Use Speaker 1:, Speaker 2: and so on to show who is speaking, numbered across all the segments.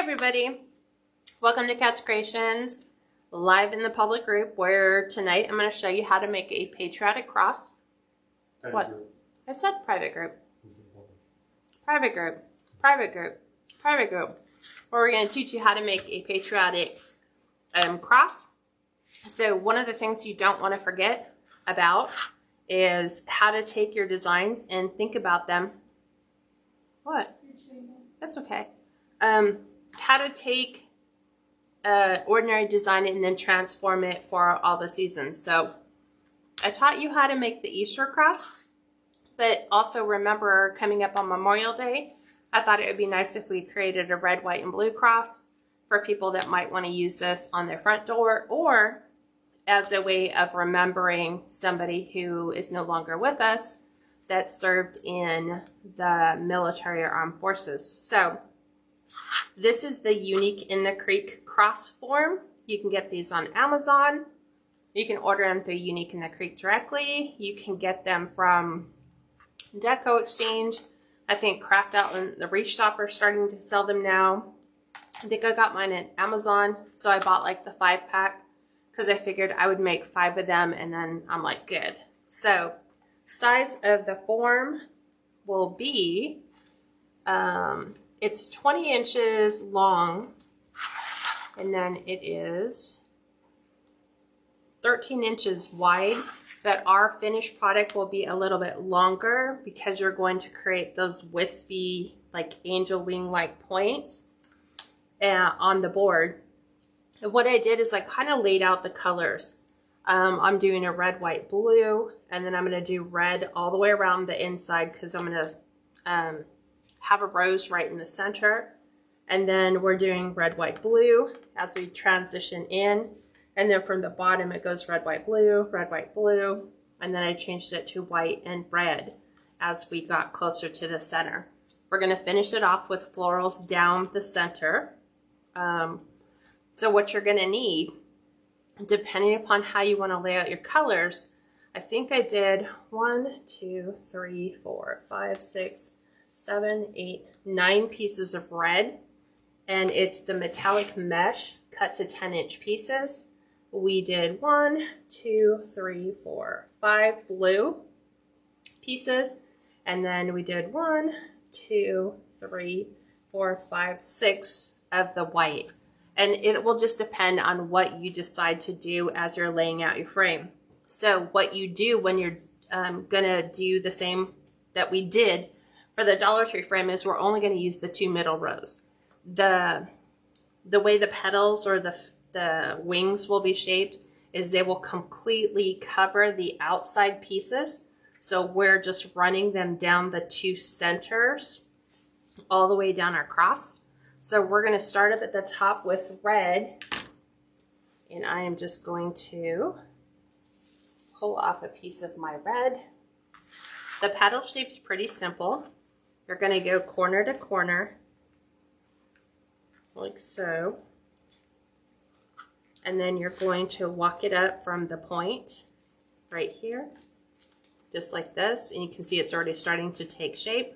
Speaker 1: everybody, welcome to Kat's Creations, live in the public group, where tonight I'm going to show you how to make a patriotic cross. What? Group. I said private group. Private group. Private group. Private group. Where we're going to teach you how to make a patriotic cross. So one of the things you don't want to forget about is how to take your designs and think about them. What? That's okay. How to take ordinary design and then transform it for all the seasons. So I taught you how to make the Easter cross, but also remember, coming up on Memorial Day, I thought it would be nice if we created a red, white, and blue cross for people that might want to use this on their front door or as a way of remembering somebody who is no longer with us that served in the military or armed forces. So this is the Unique in the Creek cross form. You can get these on Amazon. You can order them through Unique in the Creek directly. You can get them from Deco Exchange. I think Craft Out and the Reach Shop are starting to sell them now. I think I got mine at Amazon, so I bought like the 5-pack because I figured I would make 5 of them and then I'm like, good. So size of the form will be, it's 20 inches long, and then it is 13 inches wide, but our finished product will be a little bit longer because you're going to create those wispy, like angel wing-like points on the board. And what I did is I kind of laid out the colors. I'm doing a red, white, blue, and then I'm going to do red all the way around the inside because I'm going to have a rose right in the center. And then we're doing red, white, blue as we transition in. And then from the bottom it goes red, white, blue, and then I changed it to white and red as we got closer to the center. We're going to finish it off with florals down the center. So what you're going to need, depending upon how you want to lay out your colors, I think I did 1, 2, 3, 4, 5, 6, 7, 8, 9 pieces of red, and it's the metallic mesh cut to 10-inch pieces. We did 1, 2, 3, 4, 5 blue pieces, and then we did 1, 2, 3, 4, 5, 6 of the white. And it will just depend on what you decide to do as you're laying out your frame. So what you do when you're gonna do the same that we did for the Dollar Tree frame is we're only gonna use the 2 middle rows. The way the petals or the wings will be shaped is they will completely cover the outside pieces. So we're just running them down the 2 centers all the way down our cross. So we're going to start up at the top with red, and I am just going to pull off a piece of my red. The petal shape's pretty simple. You're going to go corner to corner, like so, and then you're going to walk it up from the point right here, just like this, and you can see it's already starting to take shape.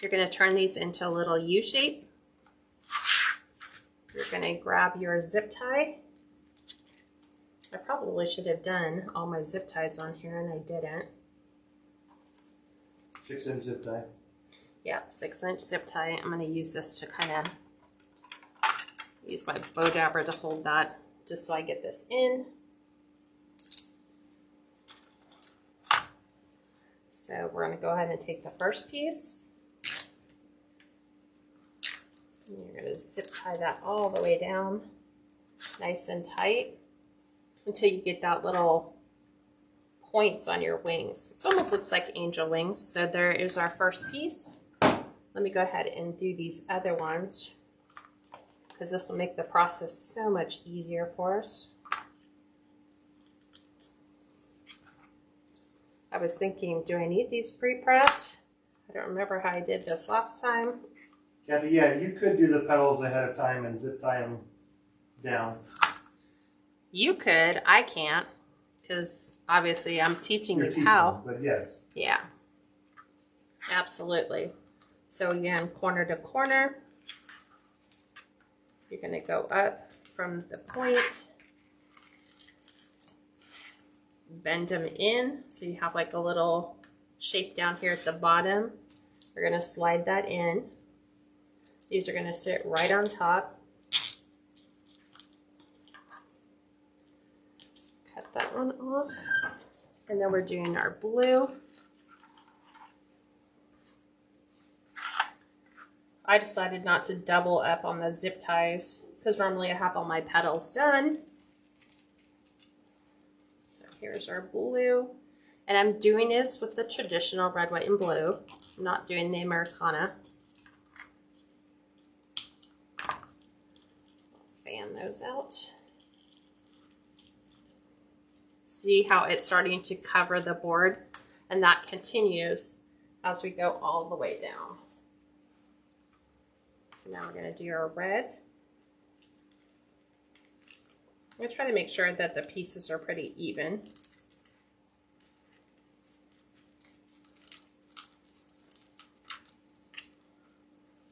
Speaker 1: You're going to turn these into a little U shape. You're going to grab your zip tie. I probably should have done all my zip ties on here, and I didn't.
Speaker 2: 6-inch zip tie.
Speaker 1: Yep, 6-inch zip tie. I'm going to use this to kind of use my bow dabber to hold that, just so I get this in. So we're going to go ahead and take the first piece. You're going to zip tie that all the way down, nice and tight, until you get that little points on your wings. It almost looks like angel wings. So there is our first piece. Let me go ahead and do these other ones, because this will make the process so much easier for us. I was thinking, do I need these pre-prepped? I don't remember how I did this last time.
Speaker 2: Kathy, yeah, you could do the petals ahead of time and zip tie them down.
Speaker 1: You could. I can't, because obviously I'm teaching
Speaker 2: You're
Speaker 1: you
Speaker 2: teaching
Speaker 1: how.
Speaker 2: them, but yes.
Speaker 1: Yeah, absolutely. So again, corner to corner. You're going to go up from the point, bend them in so you have like a little shape down here at the bottom. We're going to slide that in. These are going to sit right on top. Cut that one off. And then we're doing our blue. I decided not to double up on the zip ties because normally I have all my petals done. So here's our blue. And I'm doing this with the traditional red, white, and blue. I'm not doing the Americana. Fan those out. See how it's starting to cover the board? And that continues as we go all the way down. So now we're going to do our red. I'm going to try to make sure that the pieces are pretty even.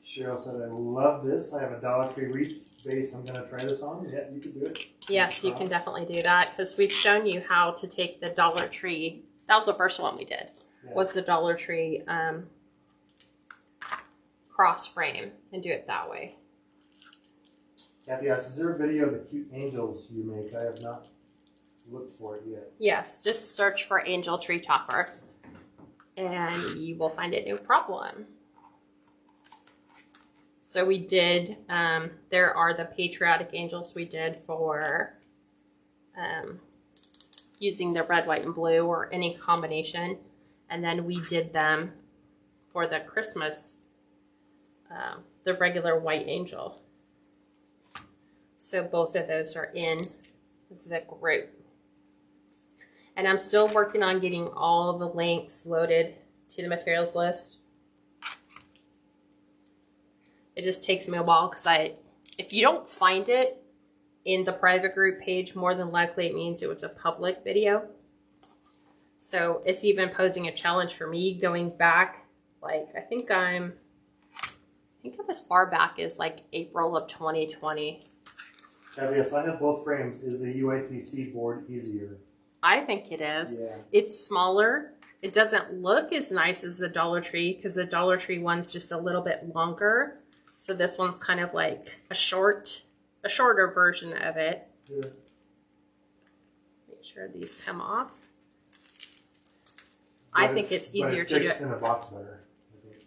Speaker 2: Cheryl said, I love this. I have a Dollar Tree wreath base I'm going to try this on. Yeah, you can do it.
Speaker 1: Yes, you can definitely do that because we've shown you how to take the Dollar Tree. That was the first one we did, was the Dollar Tree cross frame and do it that way.
Speaker 2: Kathy asks, is there a video of the cute angels you make? I have not looked for it yet.
Speaker 1: Yes, just search for Angel Tree Topper and you will find it no problem. So we did, there are the patriotic angels we did for using the red, white, and blue or any combination. And then we did them for the Christmas, the regular white angel. So both of those are in the group. And I'm still working on getting all the links loaded to the materials list. It just takes me a while because if you don't find it in the private group page, more than likely it means it was a public video. So it's even posing a challenge for me going back. Like I think I'm as far back as like April of 2020.
Speaker 2: Yes, I have both frames. Is the UITC board easier?
Speaker 1: I think it is.
Speaker 2: Yeah.
Speaker 1: It's smaller. It doesn't look as nice as the Dollar Tree because the Dollar Tree one's just a little bit longer. So this one's kind of like a shorter version of it.
Speaker 2: Yeah.
Speaker 1: Make sure these come off. I think it's easier to do it.
Speaker 2: In a box better. I think.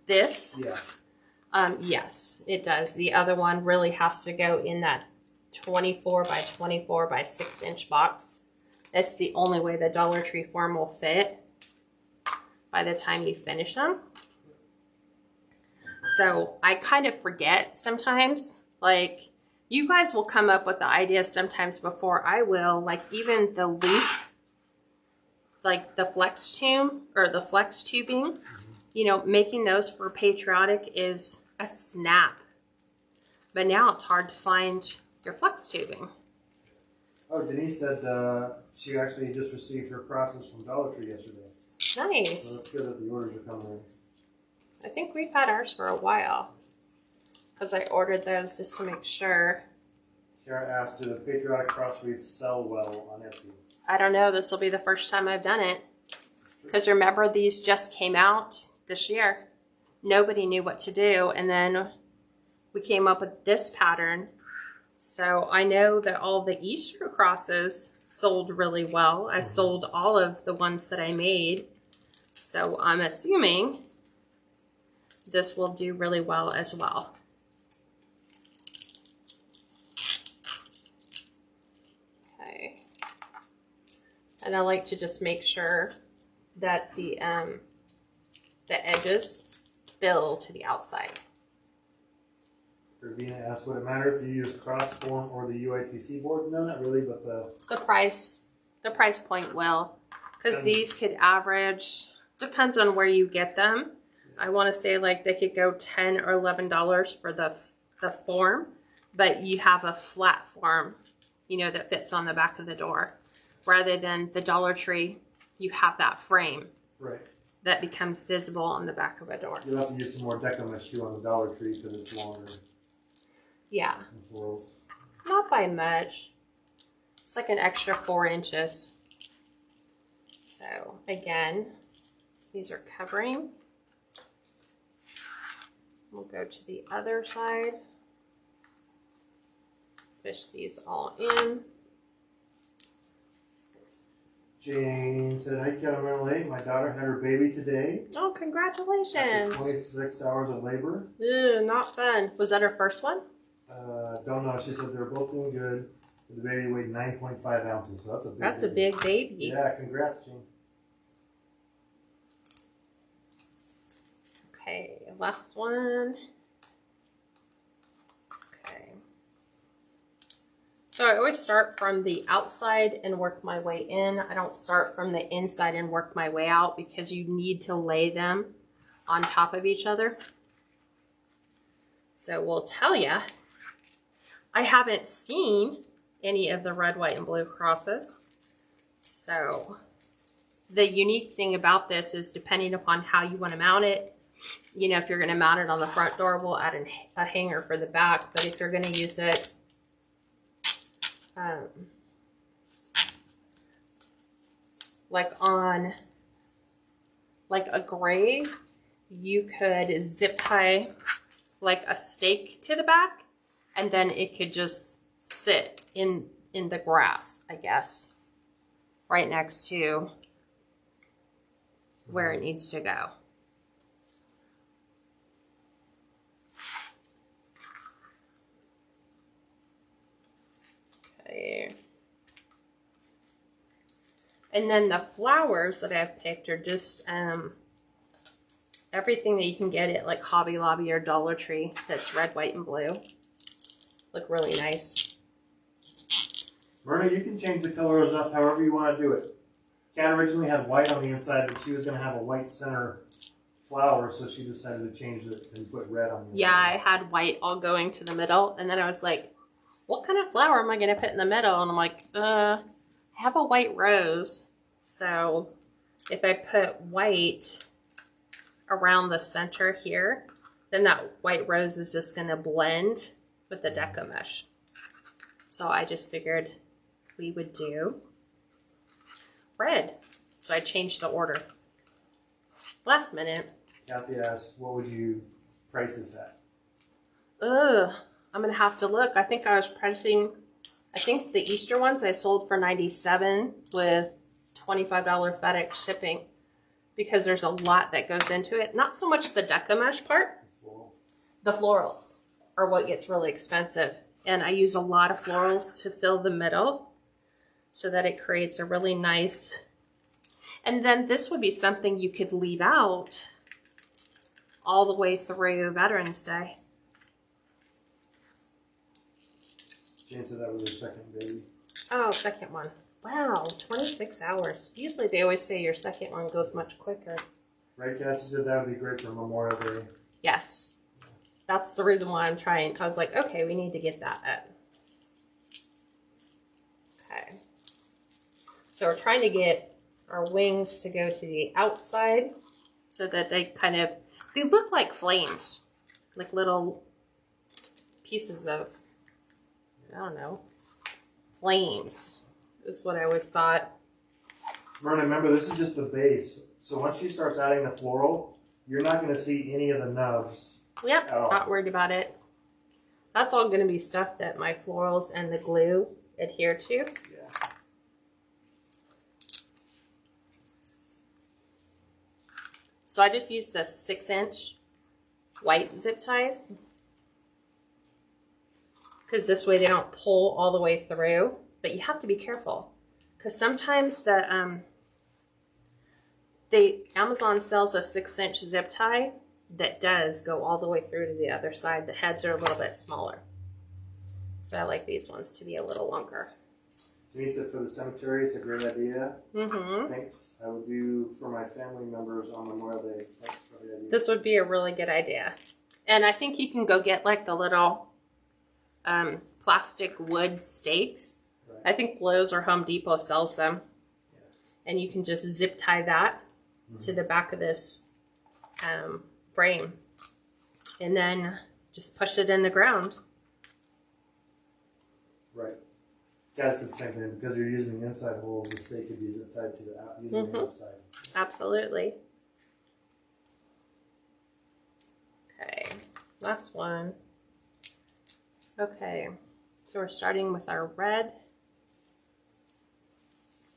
Speaker 1: This?
Speaker 2: Yeah.
Speaker 1: Yes, it does. The other one really has to go in that 24 by 24 by 6 inch box. That's the only way the Dollar Tree form will fit by the time you finish them. So I kind of forget sometimes, like you guys will come up with the ideas sometimes before I will, like even the loop, like the flex tube or the flex tubing, you know, making those for patriotic is a snap. But now it's hard to find your flex tubing.
Speaker 2: Oh, Denise said she actually just received her crosses from Dollar Tree yesterday.
Speaker 1: Nice.
Speaker 2: So it's good that the orders are coming in.
Speaker 1: I think we've had ours for a while because I ordered those just to make sure.
Speaker 2: Kara asked, do the patriotic cross wreaths sell well on Etsy?
Speaker 1: I don't know. This will be the first time I've done it. Because remember, these just came out this year. Nobody knew what to do. And then we came up with this pattern. So I know that all the Easter crosses sold really well. I've sold all of the ones that I made. So I'm assuming this will do really well as well. Okay. And I like to just make sure that the edges fill to the outside.
Speaker 2: Ravina asked, would it matter if you use cross form or the UITC board? No, not really, but
Speaker 1: the price point will, because these could average, depends on where you get them. I want to say like they could go $10 or $11 for the form, but you have a flat form, you know, that fits on the back of the door, rather than the Dollar Tree. You have that frame,
Speaker 2: right,
Speaker 1: that becomes visible on the back of a door.
Speaker 2: You'll have to use some more Decomesh too on the Dollar Tree because it's longer.
Speaker 1: Yeah,
Speaker 2: the florals.
Speaker 1: not by much. It's like an extra 4 inches. So again, these are covering. We'll go to the other side. Fish these all in.
Speaker 2: Jane said, "Hi, Ken, I'm running late. My daughter had her baby today.
Speaker 1: Oh,
Speaker 2: After
Speaker 1: congratulations.
Speaker 2: 26 hours of labor.
Speaker 1: Ew, not fun. Was that her first one?
Speaker 2: Don't know. She said they're both doing good. The baby weighed 9.5 ounces, so that's a big
Speaker 1: That's a
Speaker 2: baby.
Speaker 1: big baby.
Speaker 2: Yeah, congrats, Jane."
Speaker 1: Okay, last one. Okay. So I always start from the outside and work my way in. I don't start from the inside and work my way out because you need to lay them on top of each other. So we'll tell you, I haven't seen any of the red, white, and blue crosses. So the unique thing about this is depending upon how you want to mount it, you know, if you're going to mount it on the front door, we'll add a hanger for the back. But if you're going to use it like on like a gray, you could zip tie like a stake to the back, and then it could just sit in the grass, I guess, right next to where it needs to go. Okay. And then the flowers that I've picked are just everything that you can get at like Hobby Lobby or Dollar Tree that's red, white, and blue. Look really nice.
Speaker 2: Myrna, you can change the colors up however you want to do it. Kat originally had white on the inside, but she was going to have a white center flower, so she decided to change it and put red on the
Speaker 1: Yeah, I
Speaker 2: inside.
Speaker 1: had white all going to the middle, and then I was like, what kind of flower am I going to put in the middle? And I'm like, I have a white rose, so if I put white around the center here, then that white rose is just going to blend with the deco mesh. So I just figured we would do red. So I changed the order. Last minute.
Speaker 2: Kathy asked, what would you price this at?
Speaker 1: I'm going to have to look. I think I was pricing, I think the Easter ones I sold for $97 with $25 FedEx shipping, because there's a lot that goes into it. Not so much the deco mesh part.
Speaker 2: Floral.
Speaker 1: The florals are what gets really expensive. And I use a lot of florals to fill the middle so that it creates a really nice, and then this would be something you could leave out all the way through Veterans Day.
Speaker 2: Jane said that was her second baby.
Speaker 1: Oh, second one. Wow, 26 hours. Usually they always say your second one goes much quicker.
Speaker 2: Right, Kat? She said that would be great for Memorial Day.
Speaker 1: Yes. That's the reason why I'm trying. I was like, okay, we need to get that up. Okay. So we're trying to get our wings to go to the outside so that they kind of, they look like flames. Like little pieces of, I don't know, flames is what I always thought.
Speaker 2: Myrna, remember, this is just the base. So once she starts adding the floral, you're not going to see any of the nubs.
Speaker 1: Yep,
Speaker 2: at all.
Speaker 1: not worried about it. That's all going to be stuff that my florals and the glue adhere to.
Speaker 2: Yeah.
Speaker 1: So I just used the 6-inch white zip ties, because this way they don't pull all the way through. But you have to be careful, because sometimes the Amazon sells a 6-inch zip tie that does go all the way through to the other side. The heads are a little bit smaller. So I like these ones to be a little longer.
Speaker 2: Jane said for the cemetery, it's a great idea.
Speaker 1: Mm-hmm.
Speaker 2: Thanks. I will do for my family members on Memorial Day. Thanks for the idea.
Speaker 1: This would be a really good idea. And I think you can go get like the little plastic wood stakes.
Speaker 2: Right.
Speaker 1: I think Lowe's or Home Depot sells them.
Speaker 2: Yeah.
Speaker 1: And you can just zip tie that to the back of this frame. And then just push it in the ground.
Speaker 2: Right. That's the same thing, because you're using the inside holes, the stake could be zip tied to using the outside.
Speaker 1: Absolutely. Okay, last one. Okay, so we're starting with our red.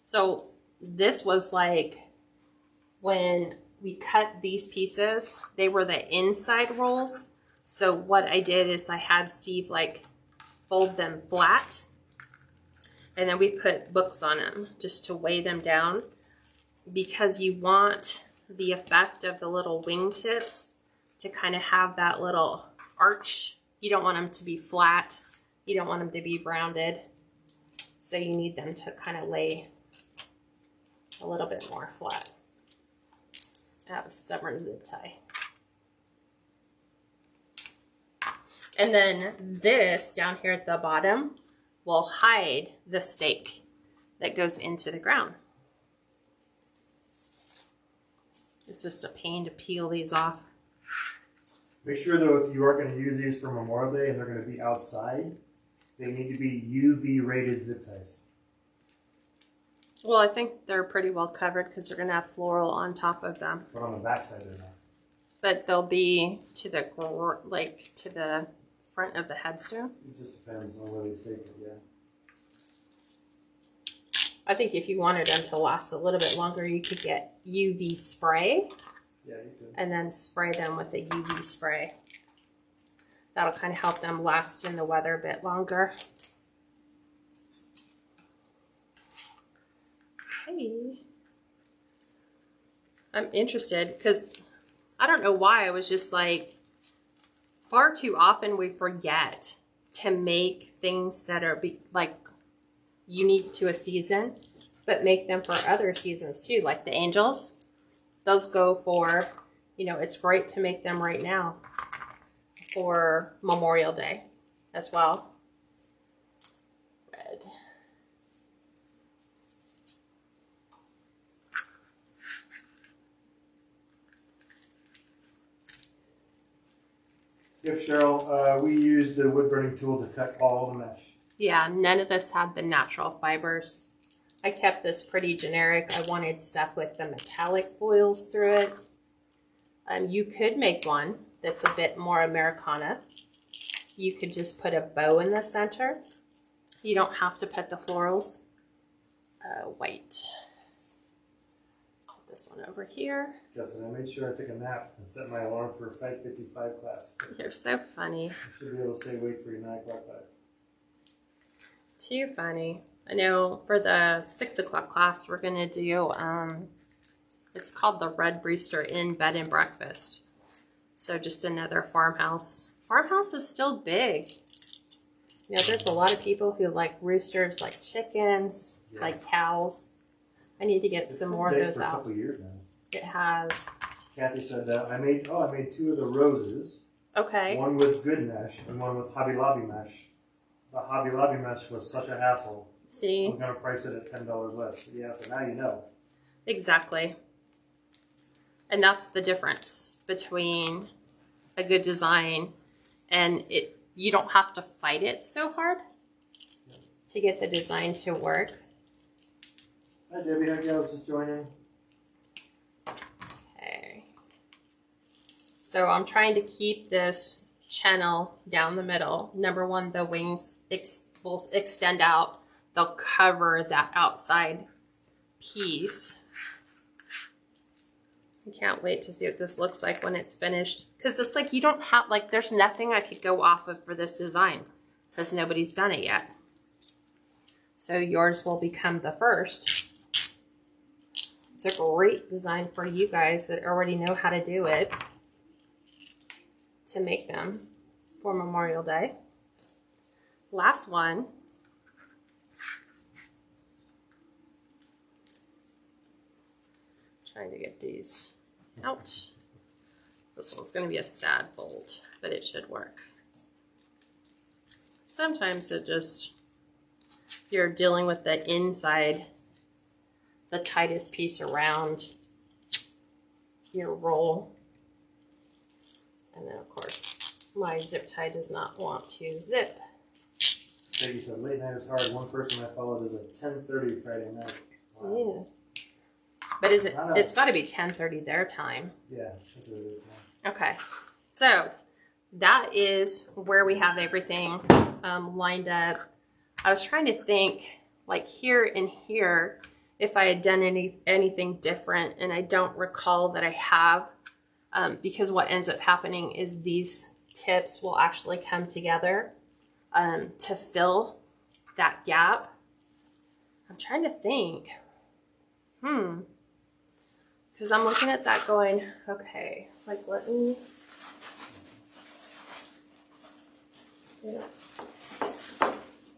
Speaker 1: So this was like when we cut these pieces, they were the inside rolls. So what I did is I had Steve like fold them flat, and then we put books on them just to weigh them down, because you want the effect of the little wingtips to kind of have that little arch. You don't want them to be flat. You don't want them to be rounded. So you need them to kind of lay a little bit more flat. I have a stubborn zip tie. And then this down here at the bottom will hide the stake that goes into the ground. It's just a pain to peel these off.
Speaker 2: Make sure though, if you are going to use these for Memorial Day and they're going to be outside, they need to be UV rated zip ties.
Speaker 1: Well, I think they're pretty well covered because they're going to have floral on top of them.
Speaker 2: But on the back side they're not.
Speaker 1: But they'll be to the to the front of the headstone.
Speaker 2: It just depends on where they stake it, yeah.
Speaker 1: I think if you wanted them to last a little bit longer, you could get UV spray.
Speaker 2: Yeah, you could.
Speaker 1: And then spray them with the UV spray. That'll kind of help them last in the weather a bit longer. Hey. I'm interested because I don't know why. I was just like, far too often we forget to make things that are like unique to a season, but make them for other seasons too, like the angels. Those go for, you know, it's great to make them right now for Memorial Day as well. Red.
Speaker 2: Yep, Cheryl, we used the wood burning tool to cut all the mesh.
Speaker 1: Yeah, none of this had the natural fibers. I kept this pretty generic. I wanted stuff with the metallic foils through it. You could make one that's a bit more Americana. You could just put a bow in the center. You don't have to put the florals. White. Put this one over here.
Speaker 2: Justin, I made sure I took a nap and set my alarm for 5:55 class.
Speaker 1: You're so funny.
Speaker 2: You should be able to stay awake for your 9 o'clock class.
Speaker 1: Too funny. I know for the 6 o'clock class, we're going to do, it's called the Red Rooster Inn Bed and Breakfast. So just another farmhouse. Farmhouse is still big. You know, there's a lot of people who like roosters, like chickens,
Speaker 2: Yeah.
Speaker 1: like cows. I need to get
Speaker 2: It's
Speaker 1: some
Speaker 2: been
Speaker 1: more of
Speaker 2: big
Speaker 1: those
Speaker 2: for a
Speaker 1: out.
Speaker 2: couple of years now.
Speaker 1: It has.
Speaker 2: Kathy said I made 2 of the roses.
Speaker 1: Okay.
Speaker 2: One with good mesh and one with Hobby Lobby mesh. The Hobby Lobby mesh was such a hassle.
Speaker 1: See?
Speaker 2: I'm going to price it at $10 less. Yeah, so now you know.
Speaker 1: Exactly. And that's the difference between a good design and it. You don't have to fight it so hard to get the design to work.
Speaker 2: Hi Debbie, how you just joining?
Speaker 1: Okay. So I'm trying to keep this channel down the middle. Number one, the wings will extend out. They'll cover that outside piece. I can't wait to see what this looks like when it's finished. Because it's like you don't have, like, there's nothing I could go off of for this design. Because nobody's done it yet. So yours will become the first. It's a great design for you guys that already know how to do it. To make them for Memorial Day. Last one. Trying to get these out. This one's going to be a sad fold, but it should work. Sometimes it just, you're dealing with the inside, the tightest piece around your roll. And then of course, my zip tie does not want to zip.
Speaker 2: Peggy said late night is hard. One person I followed is at 10:30 Friday night. Wow.
Speaker 1: Yeah. But is it? It's got to be 10:30 their time.
Speaker 2: Yeah, that's what it is.
Speaker 1: Okay. So that is where we have everything lined up. I was trying to think, like here and here, if I had done anything different, and I don't recall that I have, because what ends up happening is these tips will actually come together to fill that gap. I'm trying to think. Because I'm looking at that going, okay, like let me,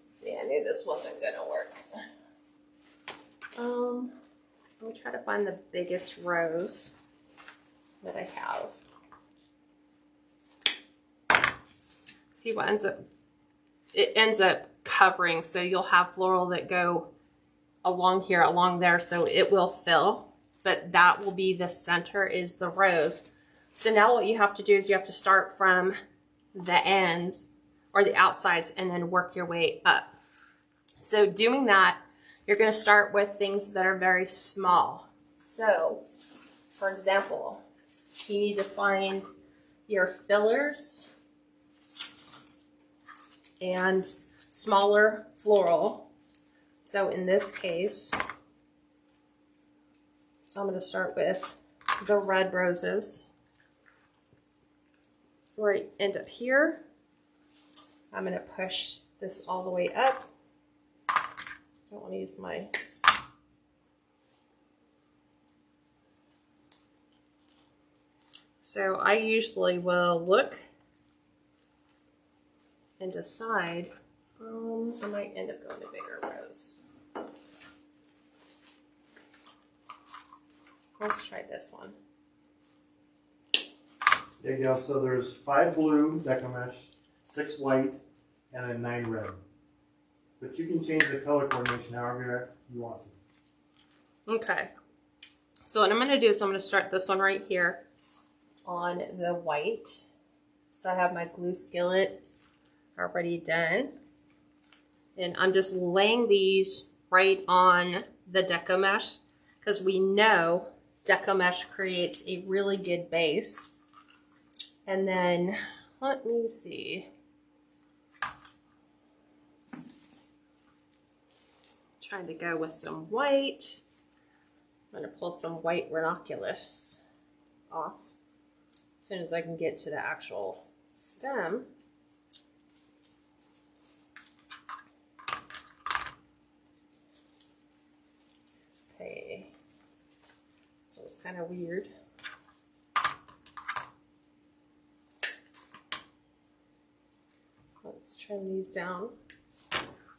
Speaker 1: see, I knew this wasn't gonna work. Let me try to find the biggest rows that I have. See what ends up, it ends up covering, so you'll have floral that go along here, along there, so it will fill, but that will be the center is the rose. So now what you have to do is you have to start from the end or the outsides and then work your way up. So doing that, you're going to start with things that are very small. So, for example, you need to find your fillers and smaller floral. So in this case, I'm going to start with the red roses. Where I end up here, I'm going to push this all the way up. I don't want to use my... So I usually will look and decide, I might end up going to bigger rows. Let's try this one.
Speaker 2: There you go. So there's 5 blue decomesh, 6 white, and then 9 red. But you can change the color coordination however you want to.
Speaker 1: Okay. So what I'm going to do is I'm going to start this one right here on the white. So I have my glue skillet already done. And I'm just laying these right on the decomesh because we know decomesh creates a really good base. And then let me see. Trying to go with some white. I'm going to pull some white ranunculus off as soon as I can get to the actual stem. Okay, so it's kind of weird. Let's trim these down.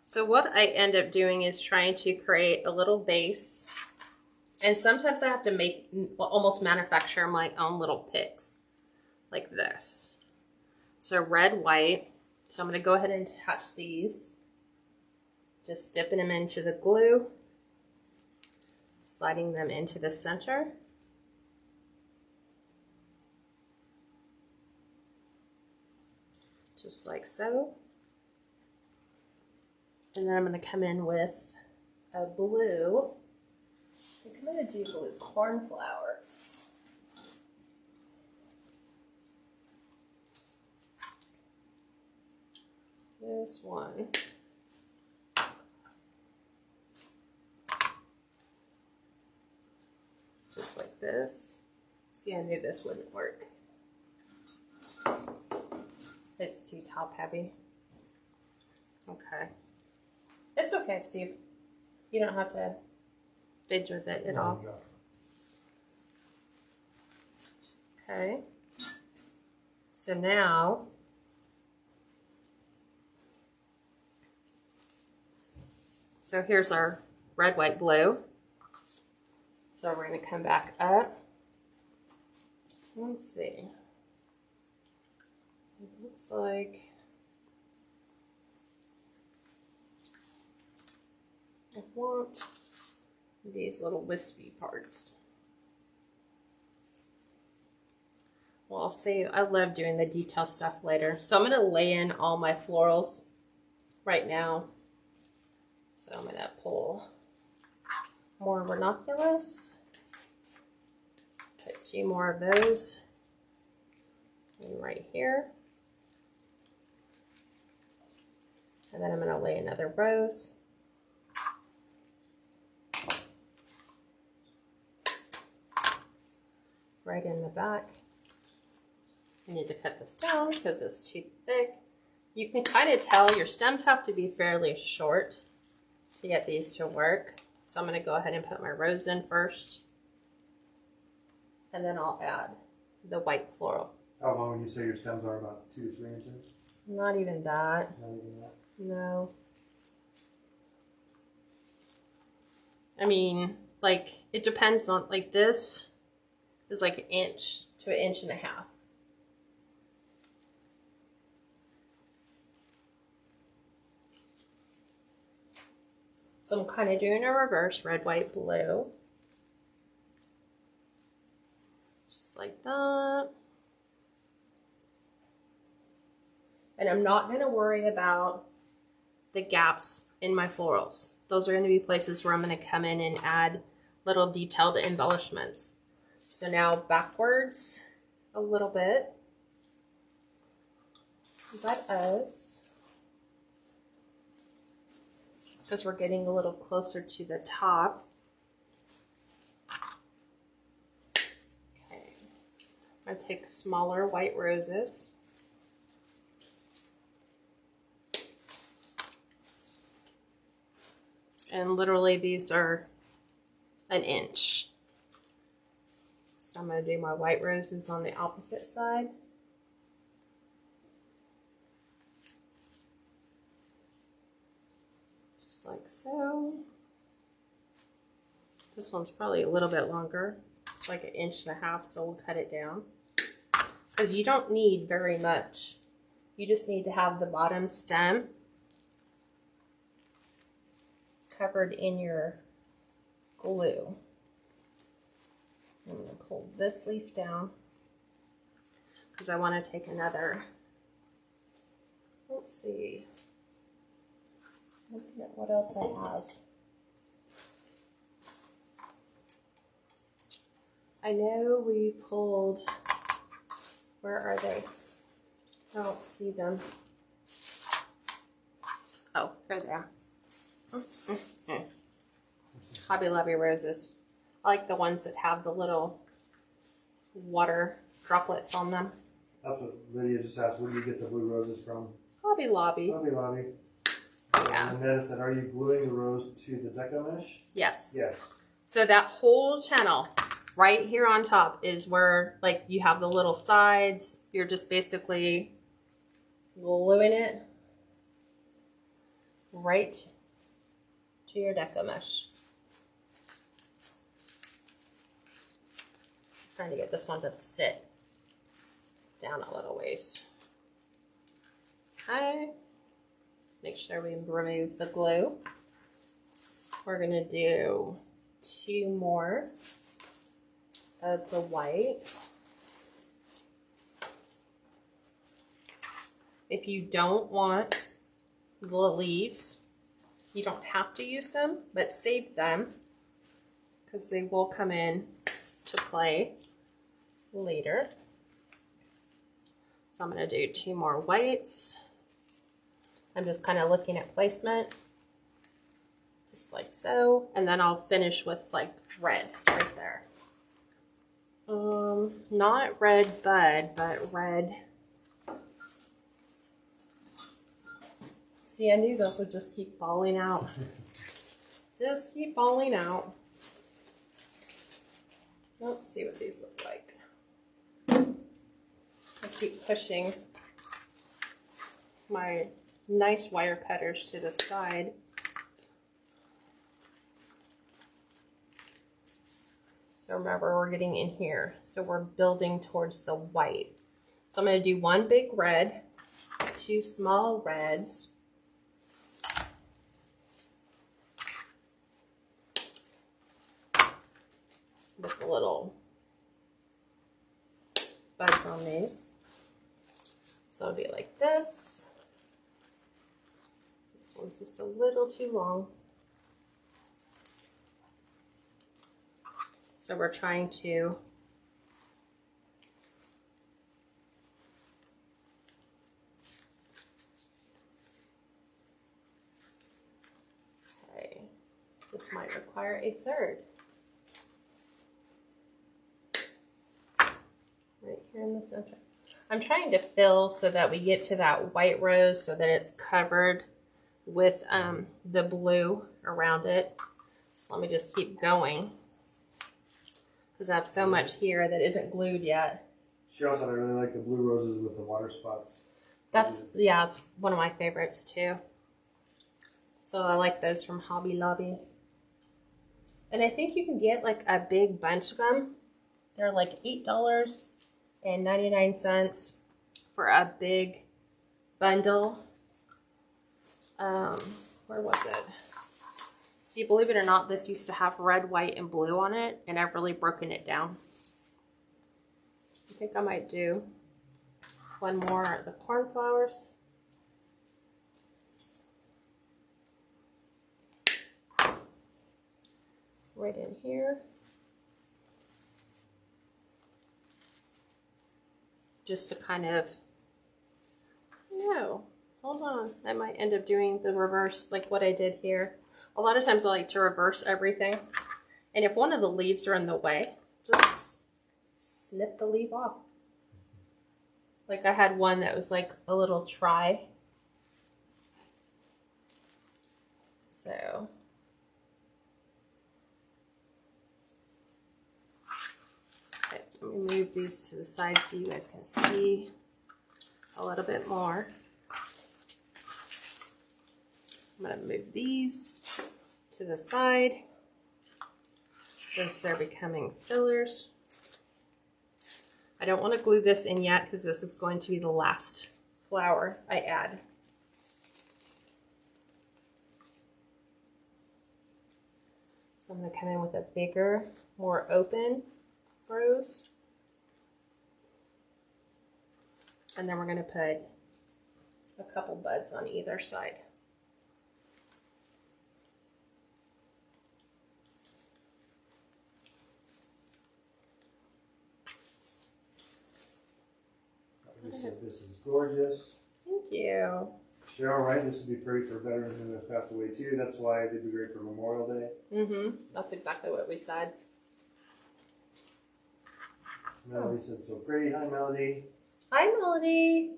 Speaker 1: So what I end up doing is trying to create a little base. And sometimes I have to make, almost manufacture my own little picks like this. So red, white. So I'm going to go ahead and attach these. Just dipping them into the glue. Sliding them into the center. Just like so. And then I'm going to come in with a blue. I think I'm going to do blue cornflower. This one. Just like this. See, I knew this wouldn't work. It's too top heavy. Okay. It's okay, Steve. You don't have to fidge with it at all. Okay. So now, so here's our red, white, blue. So we're going to come back up. Let's see. It looks like I want these little wispy parts. Well, I'll say I love doing the detail stuff later. So I'm going to lay in all my florals right now. So I'm gonna pull more ranunculus. Put 2 more of those in right here. And then I'm gonna lay another rose. Right in the back. I need to cut this down because it's too thick. You can kind of tell your stems have to be fairly short to get these to work. So I'm going to go ahead and put my rose in first. And then I'll add the white floral.
Speaker 2: How long would you say your stems are? About 2 to 3 inches?
Speaker 1: Not even that.
Speaker 2: Not even that.
Speaker 1: No. I mean, like, it depends on, like, this is like 1 inch to 1.5 inches. So I'm kind of doing a reverse red, white, blue. Just like that. And I'm not going to worry about the gaps in my florals. Those are going to be places where I'm going to come in and add little detailed embellishments. So now backwards a little bit. Let us, because we're getting a little closer to the top. Okay, I'm going to take smaller white roses. And literally these are 1 inch. So I'm going to do my white roses on the opposite side. Just like so. This one's probably a little bit longer. It's like 1.5 inches, so we'll cut it down. Because you don't need very much. You just need to have the bottom stem covered in your glue. I'm going to pull this leaf down because I want to take another, let's see, looking at what else I have. I know we pulled, where are they? I don't see them. Oh, there they are. Hobby Lobby roses. I like the ones that have the little water droplets on them.
Speaker 2: That's what Lydia just asked. Where do you get the blue roses from?
Speaker 1: Hobby Lobby.
Speaker 2: Hobby Lobby.
Speaker 1: Yeah.
Speaker 2: And Netta said, are you gluing the rose to the deco mesh?
Speaker 1: Yes.
Speaker 2: Yes.
Speaker 1: So that whole channel right here on top is where, like, you have the little sides. You're just basically gluing it right to your deco mesh. Trying to get this one to sit down a little ways. Okay. Make sure we remove the glue. We're gonna do 2 more of the white. If you don't want the leaves, you don't have to use them, but save them because they will come in to play later. So I'm going to do 2 more whites. I'm just kind of looking at placement, just like so, and then I'll finish with like red right there. Not red bud, but red. See, I knew those would just keep falling out. Just keep falling out. Let's see what these look like. I keep pushing my nice wire cutters to the side. So remember, we're getting in here. So we're building towards the white. So I'm going to do 1 big red, 2 small reds, with the little buds on these. So it'll be like this. one's just a little too long. So we're trying to this might require a third. Right here in the center. I'm trying to fill so that we get to that white rose so that it's covered with the blue around it. So let me just keep going because I have so much here that isn't glued yet.
Speaker 2: She also really like the blue roses with the water spots.
Speaker 1: Yeah, it's one of my favorites too. So I like those from Hobby Lobby. And I think you can get like a big bunch of them. They're like $8.99 for a big bundle. Where was it? See, believe it or not, this used to have red, white, and blue on it, and I've really broken it down. I think I might do one more of the cornflowers. Right in here. Just to kind of, no, hold on. I might end up doing the reverse like what I did here. A lot of times I like to reverse everything. And if one of the leaves are in the way, just snip the leaf off. Like I had one that was like a little try. So. Okay, let me move these to the side so you guys can see a little bit more. I'm going to move these to the side since they're becoming fillers. I don't want to glue this in yet because this is going to be the last flower I add. So I'm going to come in with a bigger, more open rose. And then we're going to put a couple buds on either side.
Speaker 2: You said this is gorgeous.
Speaker 1: Thank you.
Speaker 2: Cheryl, right? This would be great for veterans who have passed away too. That's why it would be great for Memorial Day.
Speaker 1: Mm-hmm. That's exactly what we said.
Speaker 2: Melody said so pretty. Hi, Melody.
Speaker 1: Hi, Melody.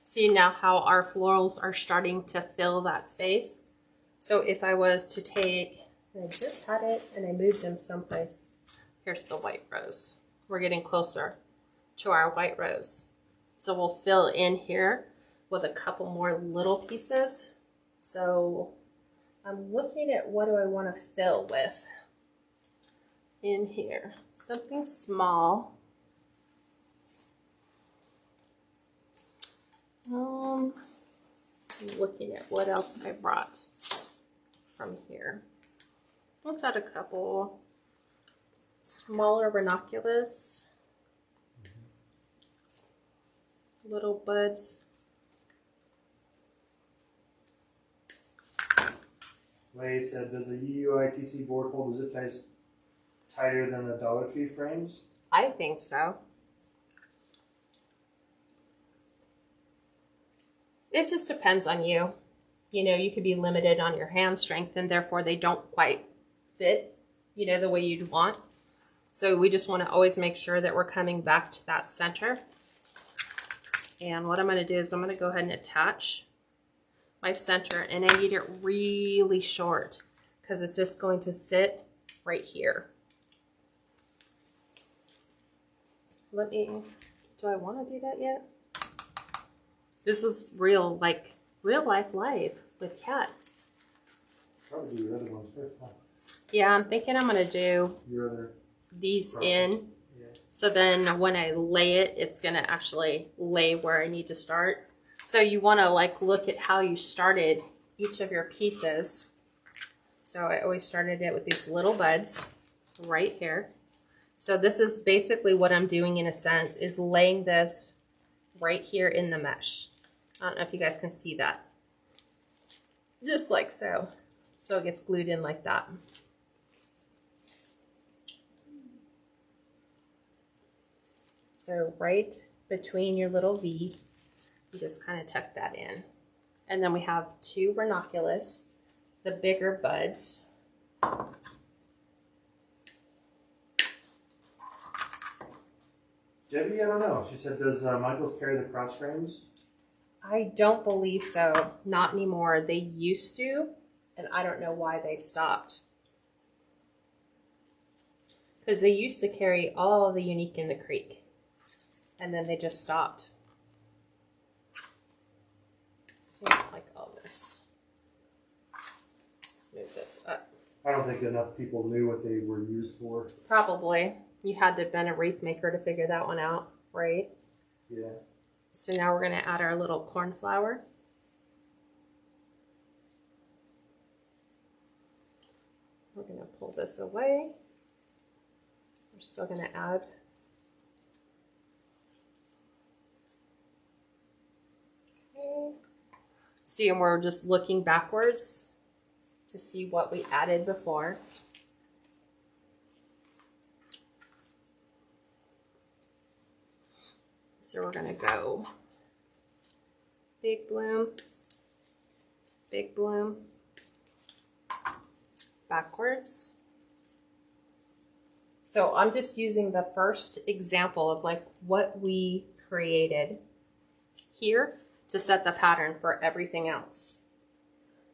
Speaker 1: See now how our florals are starting to fill that space. So if I was to take, I just had it and I moved them someplace. Here's the white rose. We're getting closer to our white rose. So we'll fill in here with a couple more little pieces. So I'm looking at what do I want to fill with in here. Something small. I'm looking at what else I brought from here. Let's add a couple smaller ranunculus, little buds.
Speaker 2: Lay said, does the UUITC board hold the zip ties tighter than the Dollar Tree frames?
Speaker 1: I think so. It just depends on you. You know, you could be limited on your hand strength and therefore they don't quite fit, you know, the way you'd want. So we just want to always make sure that we're coming back to that center. And what I'm going to do is I'm going to go ahead and attach my center, and I need it really short because it's just going to sit right here. Do I want to do that yet? This is real life live with Kat.
Speaker 2: Probably do your other ones first, huh?
Speaker 1: Yeah, I'm thinking I'm going to do
Speaker 2: Your other.
Speaker 1: these
Speaker 2: Probably.
Speaker 1: in.
Speaker 2: Yeah.
Speaker 1: So then when I lay it, it's going to actually lay where I need to start. So you want to like look at how you started each of your pieces. So I always started it with these little buds right here. So this is basically what I'm doing in a sense, is laying this right here in the mesh. I don't know if you guys can see that. Just like so. So it gets glued in like that. So right between your little V, you just kind of tuck that in. And then we have 2 ranunculus, the bigger buds.
Speaker 2: Debbie, I don't know. She said, does Michaels carry the cross frames?
Speaker 1: I don't believe so. Not anymore. They used to, and I don't know why they stopped. Because they used to carry all the Unique in the Creek, and then they just stopped. So I don't like all this. Let's move this up.
Speaker 2: I don't think enough people knew what they were used for.
Speaker 1: Probably. You had to have been a wreath maker to figure that one out, right?
Speaker 2: Yeah.
Speaker 1: So now we're going to add our little cornflower. We're going to pull this away. We're still going to add okay. See, and we're just looking backwards to see what we added before. So we're gonna go big bloom, backwards. So I'm just using the first example of like what we created here to set the pattern for everything else.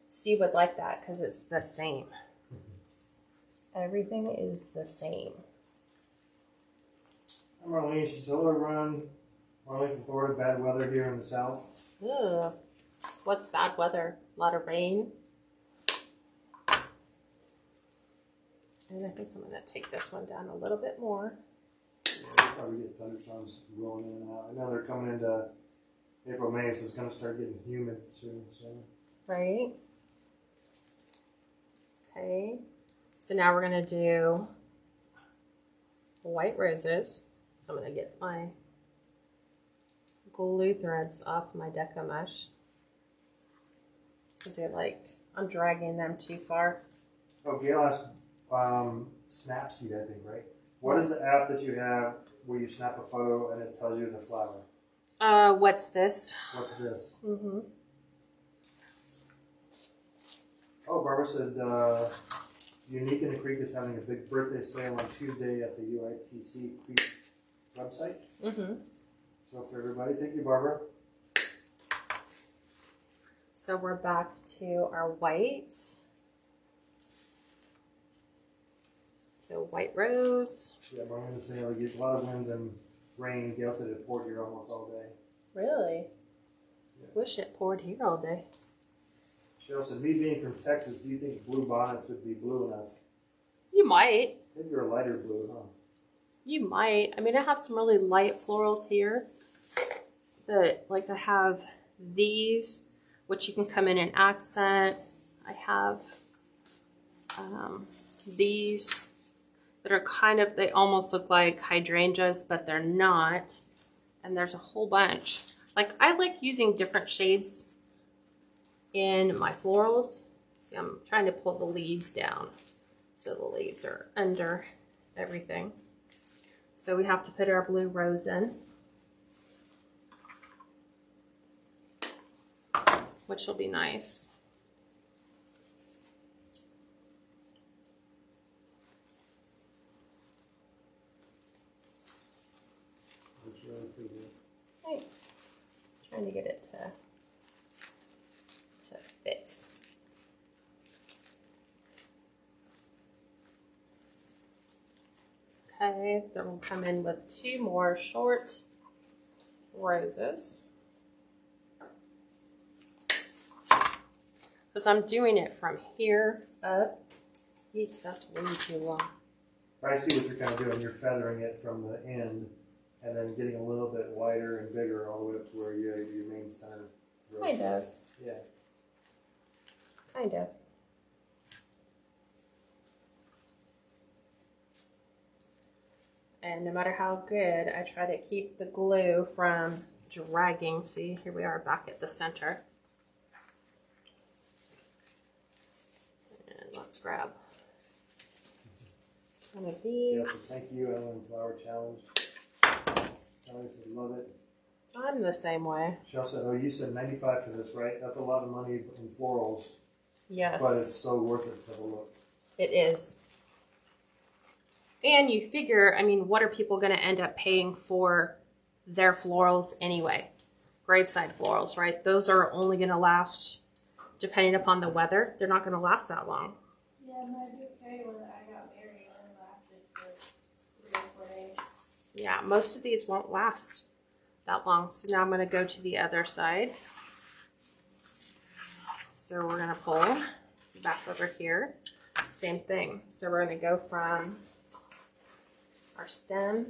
Speaker 1: Steve would like that because it's the same. Everything is the same.
Speaker 2: I'm Marlene. She said, hello, everyone. Marlene from Florida. Bad weather here in the south.
Speaker 1: Ugh. What's bad weather? A lot of rain. And I think I'm going to take this one down a little bit more.
Speaker 2: Yeah, we'll probably get thunderstorms rolling in and out. I know they're coming into April, May, so it's going to start getting humid soon. So.
Speaker 1: Right? Okay. So now we're going to do white roses. So I'm going to get my glue threads off my Deco Mesh. Because I'm dragging them too far.
Speaker 2: Oh, Gail asked Snapseed, I think, right? What is the app that you have where you snap a photo and it tells you the flower?
Speaker 1: What's this?
Speaker 2: What's this?
Speaker 1: Mm-hmm.
Speaker 2: Oh, Barbara said Unique in the Creek is having a big birthday sale on Tuesday at the UITC Creek website.
Speaker 1: Mm-hmm.
Speaker 2: So for everybody, thank you, Barbara.
Speaker 1: So we're back to our white. So white rose.
Speaker 2: Yeah, Marlene was saying we get a lot of winds and rain. Gail said it poured here almost all day.
Speaker 1: Really?
Speaker 2: Yeah.
Speaker 1: Wish it poured here all day.
Speaker 2: Cheryl said, me being from Texas, do you think blue bonnets would be blue enough?
Speaker 1: You might.
Speaker 2: I think they're a lighter blue, huh?
Speaker 1: You might. I mean, I have some really light florals here that like I have these, which you can come in and accent. I have these that are kind of, they almost look like hydrangeas, but they're not. And there's a whole bunch. Like, I like using different shades in my florals. See, I'm trying to pull the leaves down so the leaves are under everything. So we have to put our blue rose in, which will be nice.
Speaker 2: Looks really pretty.
Speaker 1: Thanks. Trying to get it to fit. Okay, then we'll come in with 2 more short roses. Because I'm doing it from here up. Yeeks, that's way too long.
Speaker 2: I see what you're kind of doing. You're feathering it from the end and then getting a little bit wider and bigger all the way up to where you have your main center.
Speaker 1: Kind of.
Speaker 2: Yeah.
Speaker 1: Kind of. And no matter how good, I try to keep the glue from dragging. See, here we are back at the center. And let's grab one of these.
Speaker 2: Yes, thank you, Ellen Flower Challenge. I love it.
Speaker 1: I'm the same way.
Speaker 2: She also said, oh, you said 95 for this, right? That's a lot of money in florals.
Speaker 1: Yes.
Speaker 2: But it's so worth it for the look.
Speaker 1: It is. And you figure, I mean, what are people going to end up paying for their florals anyway? Graveside florals, right? Those are only going to last, depending upon the weather, they're not going to last that long.
Speaker 3: Yeah, my bouquet when I got married only lasted for 3 or 4 days.
Speaker 1: Yeah, most of these won't last that long. So now I'm going to go to the other side. So we're going to pull back over here. Same thing. So we're going to go from our stem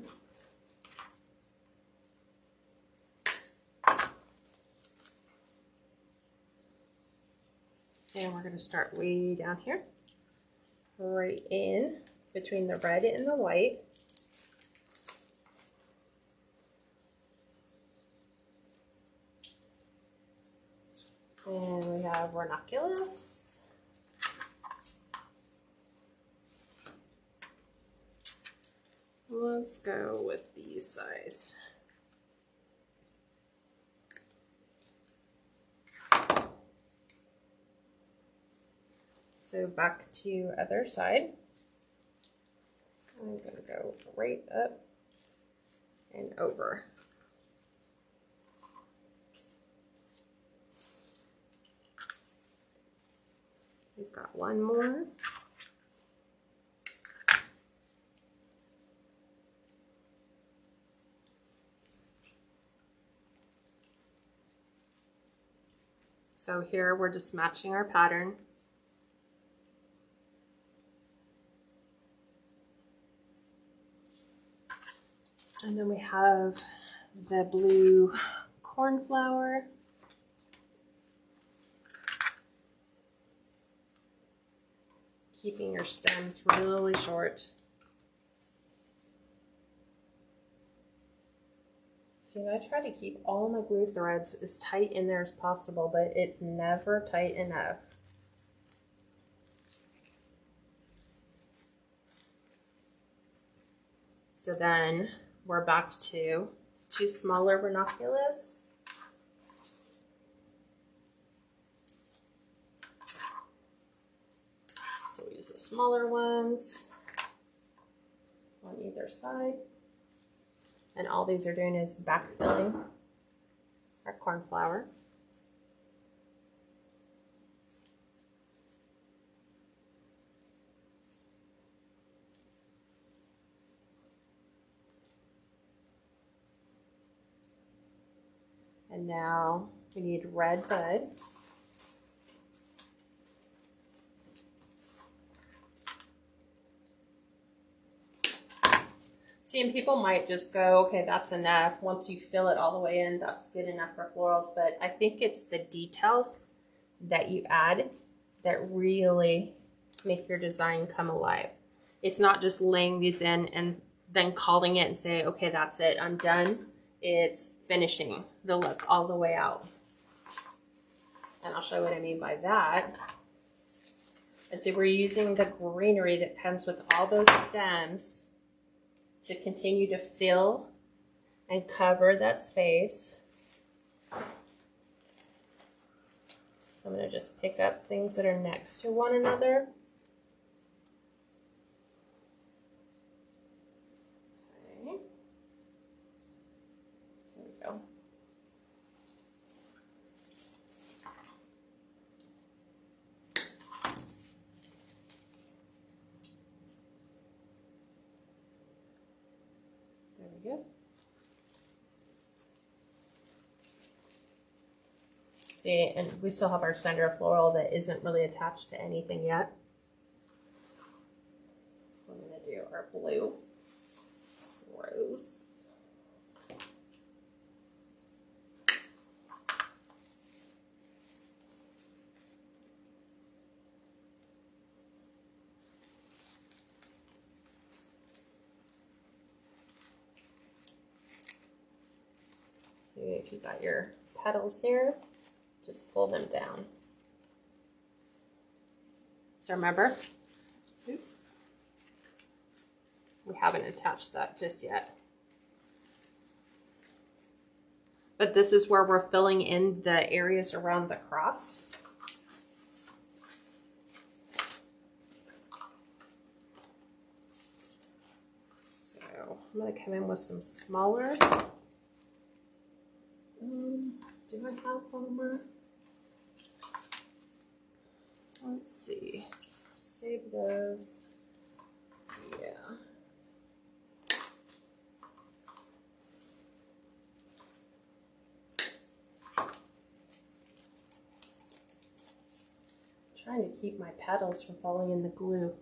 Speaker 1: and we're going to start way down here, right in between the red and the white. And we have ranunculus. Let's go with these size. So back to other side. I'm gonna go right up and over. We've got one more. So here we're just matching our pattern. And then we have the blue cornflower. Keeping your stems really short. See, I try to keep all my glue threads as tight in there as possible, but it's never tight enough. So then we're back to 2 smaller ranunculus. So we use the smaller ones on either side. And all these are doing is backfilling our cornflower. And now we need red bud. See, and people might just go, okay, that's enough. Once you fill it all the way in, that's good enough for florals. But I think it's the details that you add that really make your design come alive. It's not just laying these in and then calling it and say, okay, that's it, I'm done. It's finishing the look all the way out. And I'll show you what I mean by that. And so we're using the greenery that comes with all those stems to continue to fill and cover that space. So I'm going to just pick up things that are next to one another. Okay. There we go. There we go. See, and we still have our center floral that isn't really attached to anything yet. We're going to do our blue rose. So if you got your petals here, just pull them down. So remember, we haven't attached that just yet. But this is where we're filling in the areas around the cross. So I'm going to come in with some smaller. Do I have one more? Let's see. Save those. Yeah. Trying to keep my petals from falling in the glue.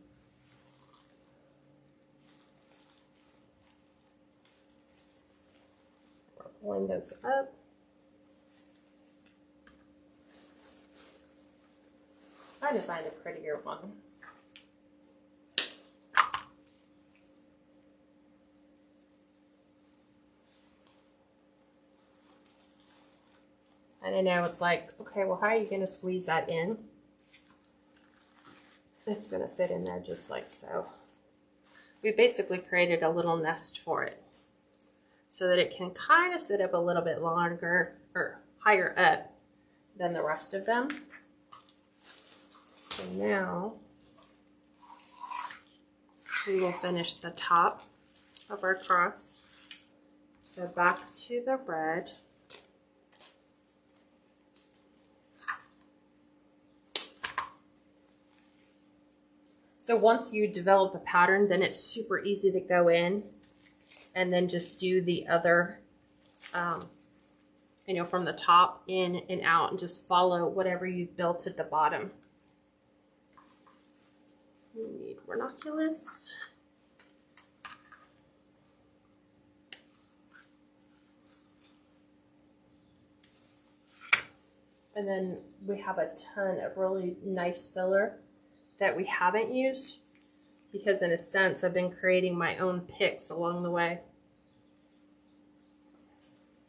Speaker 1: We're pulling those up. Trying to find a prettier one. And I know it's like, okay, well, how are you going to squeeze that in? It's going to fit in there just like so. We basically created a little nest for it so that it can kind of sit up a little bit longer or higher up than the rest of them. So now we will finish the top of our cross. So back to the red. So once you develop the pattern, then it's super easy to go in and then just do the other, you know, from the top in and out and just follow whatever you've built at the bottom. We need ranunculus. And then we have a ton of really nice filler that we haven't used because in a sense I've been creating my own picks along the way.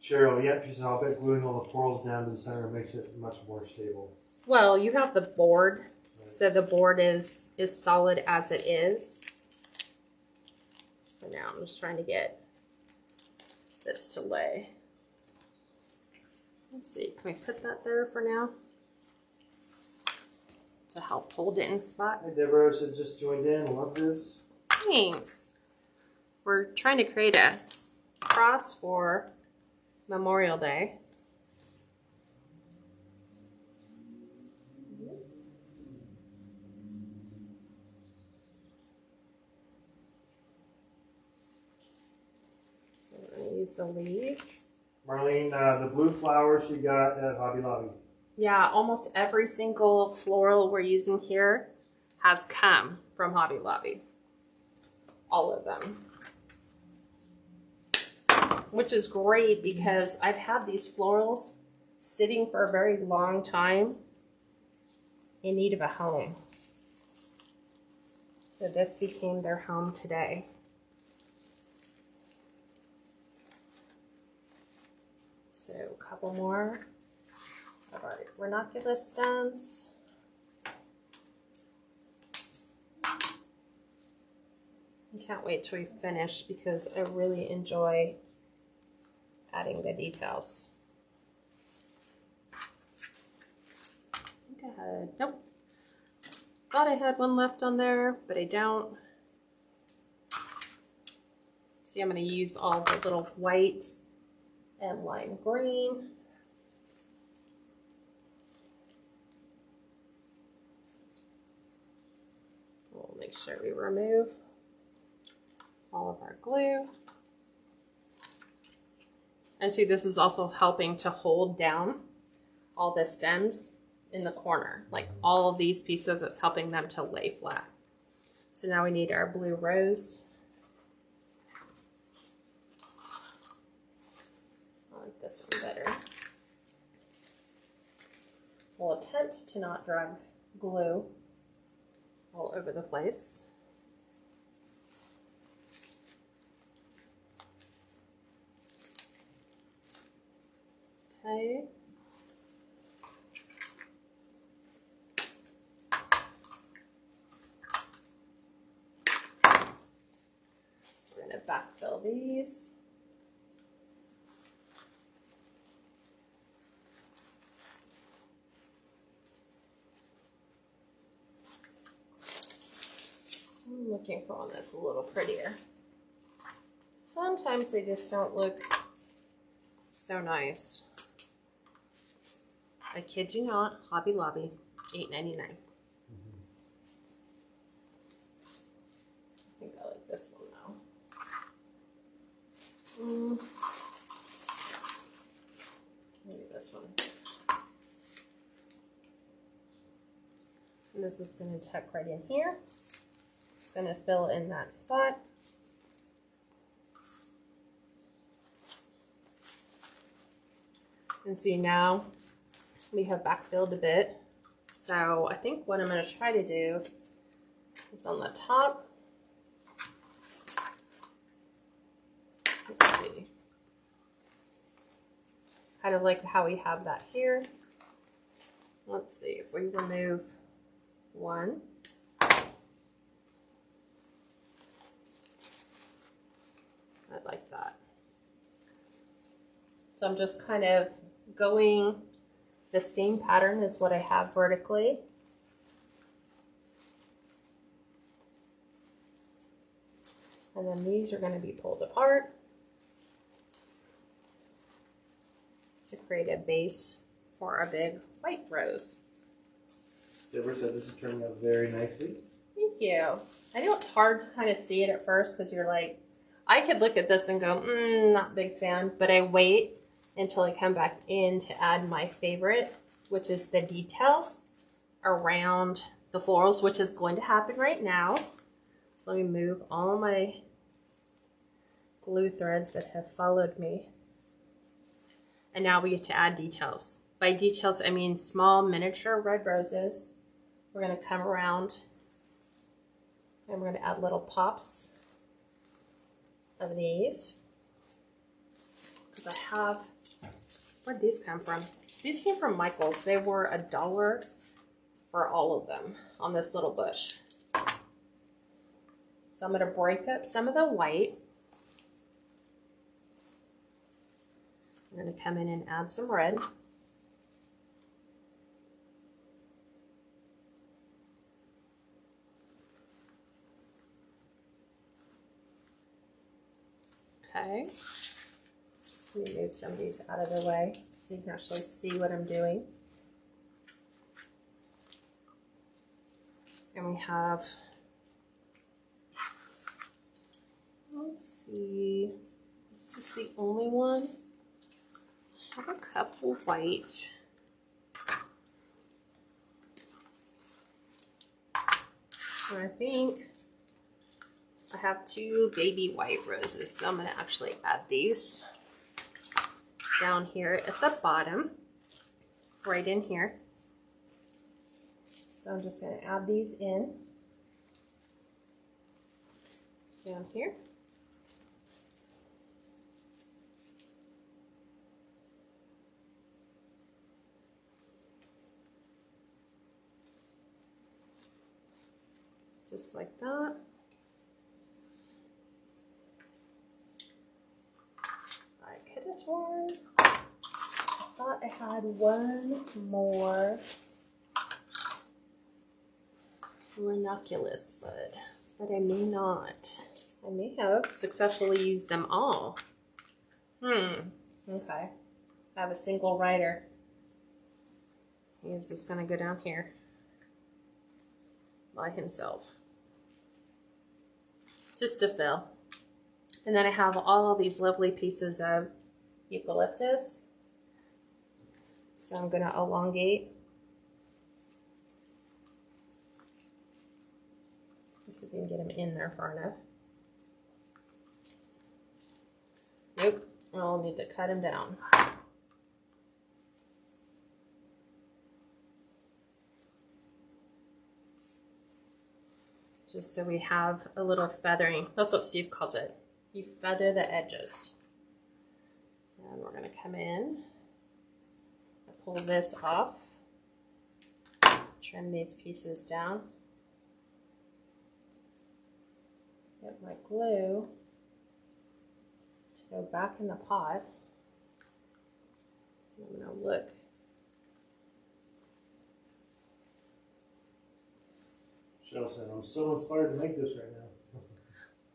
Speaker 2: Cheryl, yep, she saw it gluing all the corals down to the center makes it much more stable.
Speaker 1: Well, you have the board, so the board is solid as it is. So now I'm just trying to get this to lay. Let's see, can we put that there for now? To help hold it in spot.
Speaker 2: Hi, Deborah said just joined in. Love this.
Speaker 1: Thanks. We're trying to create a cross for Memorial Day. So I'm going to use the leaves.
Speaker 2: Marlene, the blue flowers you got at Hobby Lobby.
Speaker 1: Yeah, almost every single floral we're using here has come from Hobby Lobby. All of them. Which is great because I've had these florals sitting for a very long time in need of a home. So this became their home today. So a couple more of our ranunculus stems. I can't wait till we finish because I really enjoy adding the details. I think I had, nope. Thought I had one left on there, but I don't. See, I'm going to use all the little white and lime green. We'll make sure we remove all of our glue. And see, this is also helping to hold down all the stems in the corner. Like all of these pieces, it's helping them to lay flat. So now we need our blue rose. I like this one better. We'll attempt to not drag glue all over the place. Okay. We're gonna backfill these. I'm looking for one that's a little prettier. Sometimes they just don't look so nice. I kid you not, Hobby Lobby, $8.99. I think I like this one though. Maybe this one. And this is going to tuck right in here. It's going to fill in that spot. And see, now we have backfilled a bit. So I think what I'm going to try to do is on the top. Let's see. Kind of like how we have that here. Let's see if we remove one. I like that. So I'm just kind of going the same pattern as what I have vertically. And then these are going to be pulled apart to create a base for our big white rose.
Speaker 2: Deborah said this is turning out very nicely.
Speaker 1: Thank you. I know it's hard to kind of see it at first because you're like, I could look at this and go, not big fan, but I wait until I come back in to add my favorite, which is the details around the florals, which is going to happen right now. So let me move all my glue threads that have followed me. And now we get to add details. By details, I mean small miniature red roses. We're going to come around and we're going to add little pops of these. Because I have, where'd these come from? These came from Michael's. They were $1 for all of them on this little bush. So I'm going to break up some of the white. I'm going to come in and add some red. Okay. Let me move some of these out of the way so you can actually see what I'm doing. And we have, let's see, is this the only one? I have a couple white. And I think I have 2 baby white roses, so I'm going to actually add these down here at the bottom, right in here. So I'm just going to add these in down here. Just like that. I could have sworn I thought I had one more ranunculus bud, but I may not. I may have successfully used them all. Okay. I have a single rider. He's just going to go down here by himself. Just to fill. And then I have all these lovely pieces of eucalyptus. So I'm going to elongate. Let's see if we can get them in there far enough. Nope, I'll need to cut them down. Just so we have a little feathering. That's what Steve calls it. You feather the edges. And we're going to come in pull this off, trim these pieces down, get my glue to go back in the pot. I'm gonna look.
Speaker 2: Cheryl said, I'm so inspired to make this right now.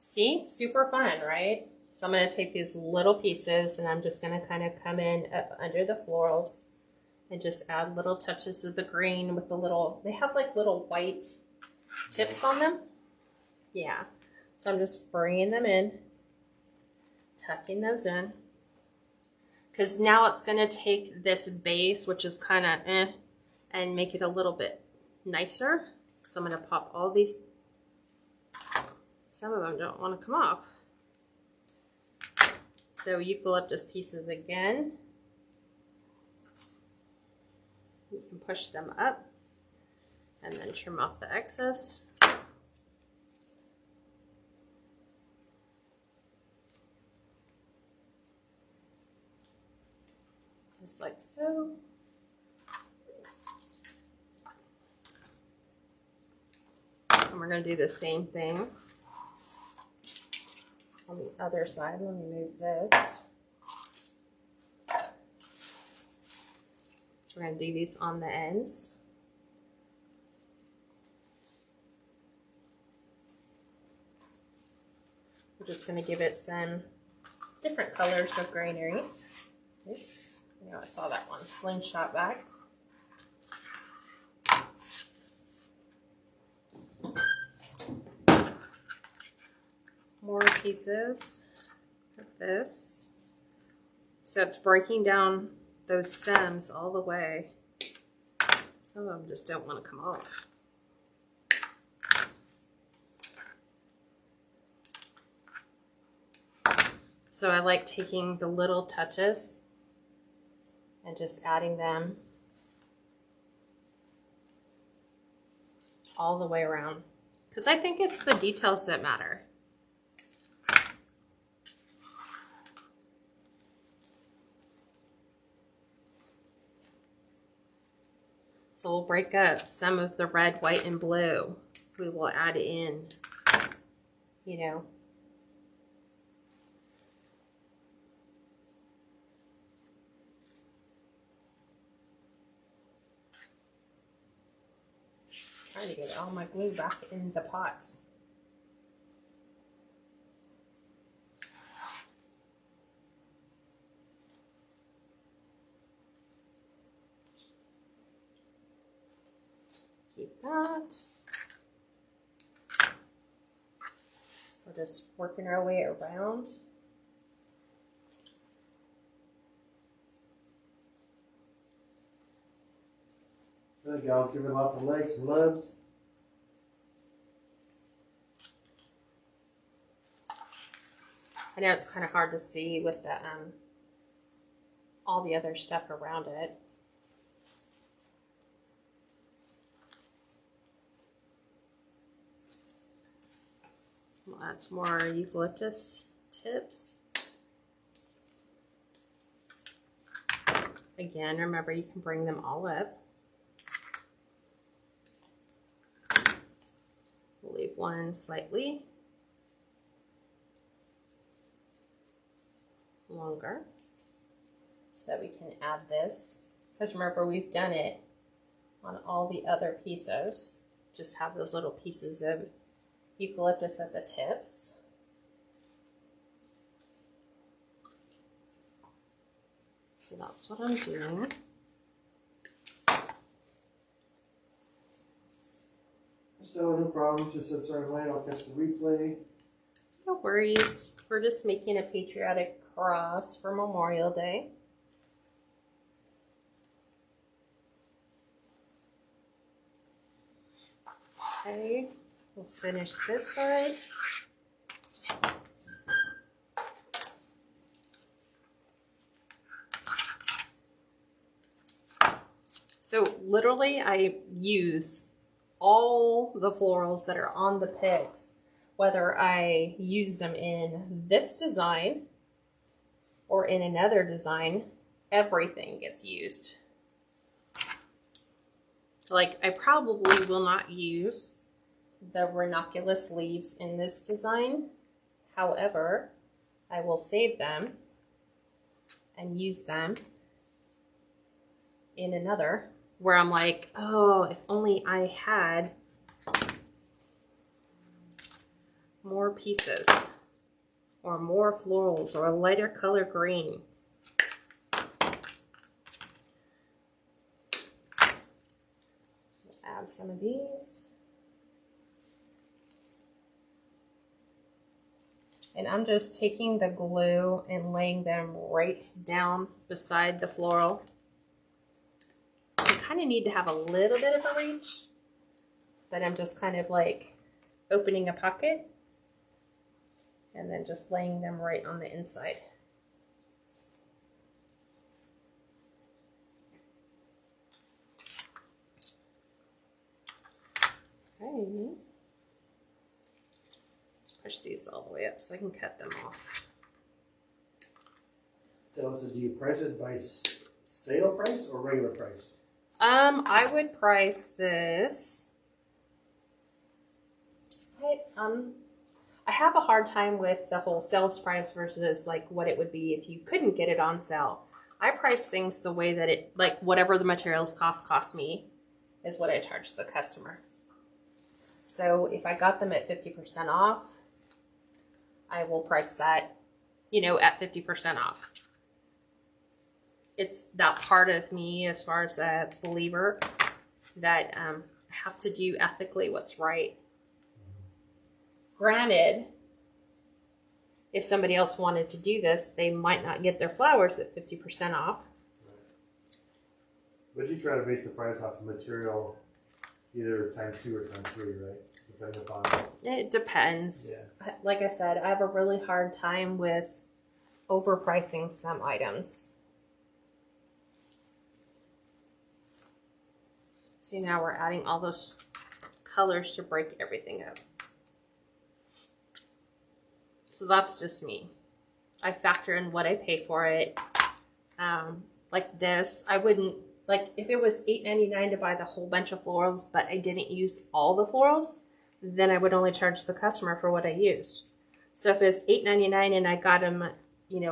Speaker 1: See, super fun, right? So I'm going to take these little pieces and I'm just going to kind of come in up under the florals and just add little touches of the green with the little, they have like little white tips on them. Yeah. So I'm just bringing them in, tucking those in. Because now it's going to take this base, which is kind of and make it a little bit nicer. So I'm going to pop all these. Some of them don't want to come off. So eucalyptus pieces again. You can push them up and then trim off the excess. Just like so. And we're going to do the same thing on the other side. Let me move this. So we're going to do these on the ends. We're just going to give it some different colors of greenery. Oops. You know, I saw that one slingshot back. More pieces like this. So it's breaking down those stems all the way. Some of them just don't want to come off. So I like taking the little touches and just adding them all the way around. Because I think it's the details that matter. So we'll break up some of the red, white, and blue. We will add in, you know. Trying to get all my glue back in the pots. Keep that. We're just working our way around.
Speaker 2: There you go, give it lots of legs and legs.
Speaker 1: I know it's kind of hard to see with the all the other stuff around it. We'll add some more eucalyptus tips. Again, remember you can bring them all up. We'll leave one slightly longer so that we can add this. Because remember, we've done it on all the other pieces. Just have those little pieces of eucalyptus at the tips. So that's what I'm doing.
Speaker 2: Still no problem, just said sorry late, I'll catch the replay.
Speaker 1: No worries. We're just making a patriotic cross for Memorial Day. Okay, we'll finish this side. So literally I use all the florals that are on the pigs, whether I use them in this design or in another design, everything gets used. Like, I probably will not use the ranunculus leaves in this design. However, I will save them and use them in another where I'm like, oh, if only I had more pieces or more florals or a lighter color green. So add some of these. And I'm just taking the glue and laying them right down beside the floral. You kind of need to have a little bit of a reach, but I'm just kind of like opening a pocket and then just laying them right on the inside. Okay. Let's push these all the way up so I can cut them off.
Speaker 2: Tell us, do you price it by sale price or regular price?
Speaker 1: I would price this. I have a hard time with the whole sales price versus like what it would be if you couldn't get it on sale. I price things the way that it, like whatever the materials cost me is what I charge the customer. So if I got them at 50% off, I will price that, at 50% off. It's that part of me as far as a believer that I have to do ethically what's right. Granted, if somebody else wanted to do this, they might not get their flowers at 50% off.
Speaker 2: But you try to base the price off of material, either times 2 or times 3, right? Depending upon.
Speaker 1: It depends.
Speaker 2: Yeah.
Speaker 1: Like I said, I have a really hard time with overpricing some items. See, now we're adding all those colors to break everything up. So that's just me. I factor in what I pay for it. Like this, I wouldn't, like if it was $8.99 to buy the whole bunch of florals, but I didn't use all the florals, then I would only charge the customer for what I used. So if it's $8.99 and I got them,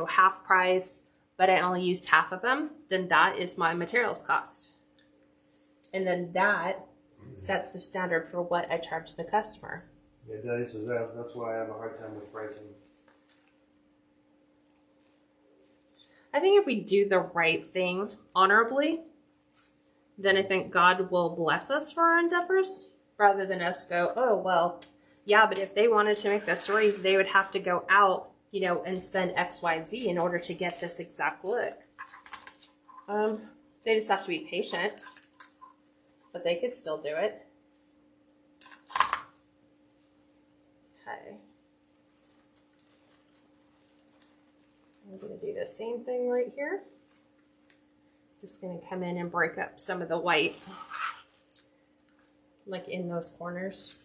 Speaker 1: half price, but I only used half of them, then that is my materials cost. And then that sets the standard for what I charge the customer.
Speaker 2: Yeah, that's why I have a hard time with pricing.
Speaker 1: I think if we do the right thing honorably, then I think God will bless us for our endeavors rather than us go, oh, well, yeah, but if they wanted to make this wreath, they would have to go out, and spend X, Y, Z in order to get this exact look. They just have to be patient, but they could still do it. Okay. I'm going to do the same thing right here. Just going to come in and break up some of the white, like in those corners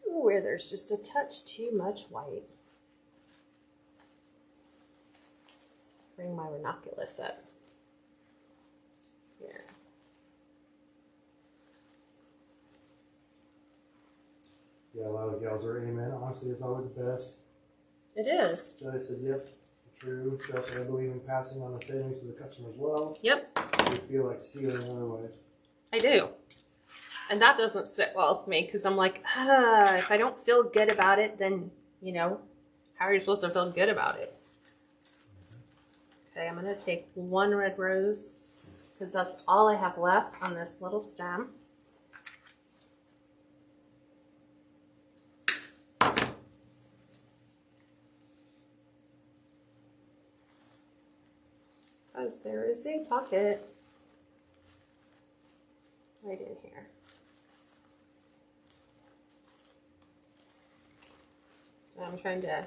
Speaker 1: where there's just a touch too much white. Bring my ranunculus up here.
Speaker 2: Yeah, a lot of gals are amen. Honestly, it's always the best.
Speaker 1: It is.
Speaker 2: So I said, yep, true. She also, I believe in passing on the savings to the customer as well.
Speaker 1: Yep.
Speaker 2: They feel like stealing otherwise.
Speaker 1: I do. And that doesn't sit well with me because I'm like, if I don't feel good about it, then, how are you supposed to feel good about it? Okay, I'm going to take one red rose because that's all I have left on this little stem. Because there is a pocket right in here. So I'm trying to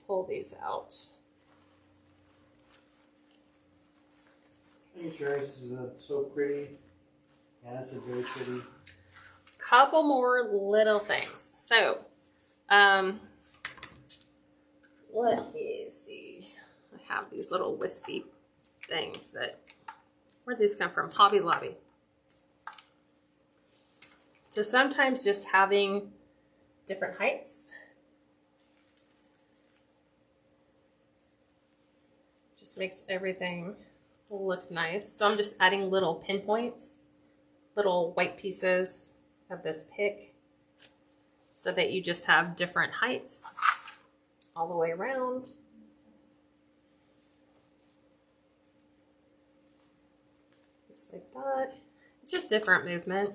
Speaker 1: pull these out.
Speaker 2: Thank you, Sherry. This is so pretty. Anna said very pretty.
Speaker 1: Couple more little things. So, let me see. I have these little wispy things that Where'd these come from? Hobby Lobby. So sometimes just having different heights just makes everything look nice. So I'm just adding little pinpoints, little white pieces of this pick, so that you just have different heights all the way around. Just like that. It's just different movement.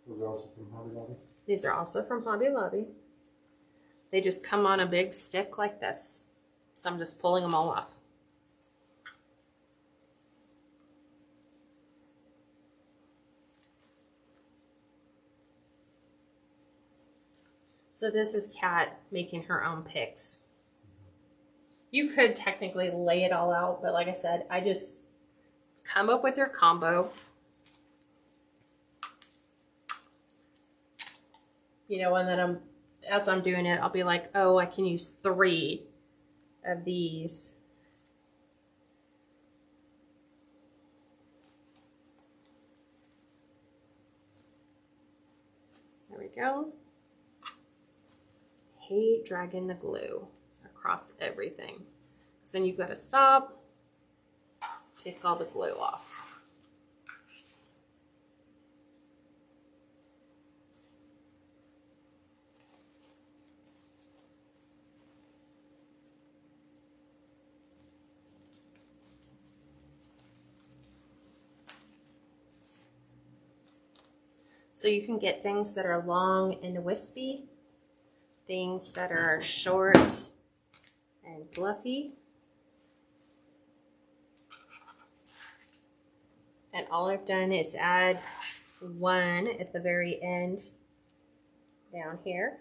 Speaker 2: Those are also from Hobby Lobby.
Speaker 1: These are also from Hobby Lobby. They just come on a big stick like this. So I'm just pulling them all off. So this is Kat making her own picks. You could technically lay it all out, but like I said, I just come up with your combo. You know, and then as I'm doing it, I'll be like, oh, I can use 3 of these. There we go. Hate dragging the glue across everything. So then you've got to stop, pick all the glue off. So you can get things that are long and wispy, things that are short and fluffy. And all I've done is add 1 at the very end down here,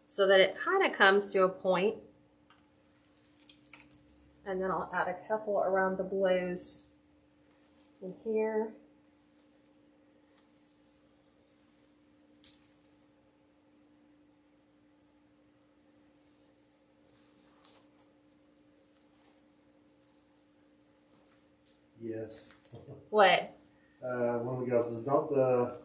Speaker 1: so that it kind of comes to a point. And then I'll add a couple around the blues in here.
Speaker 2: Yes.
Speaker 1: What?
Speaker 2: One of the gals says, don't the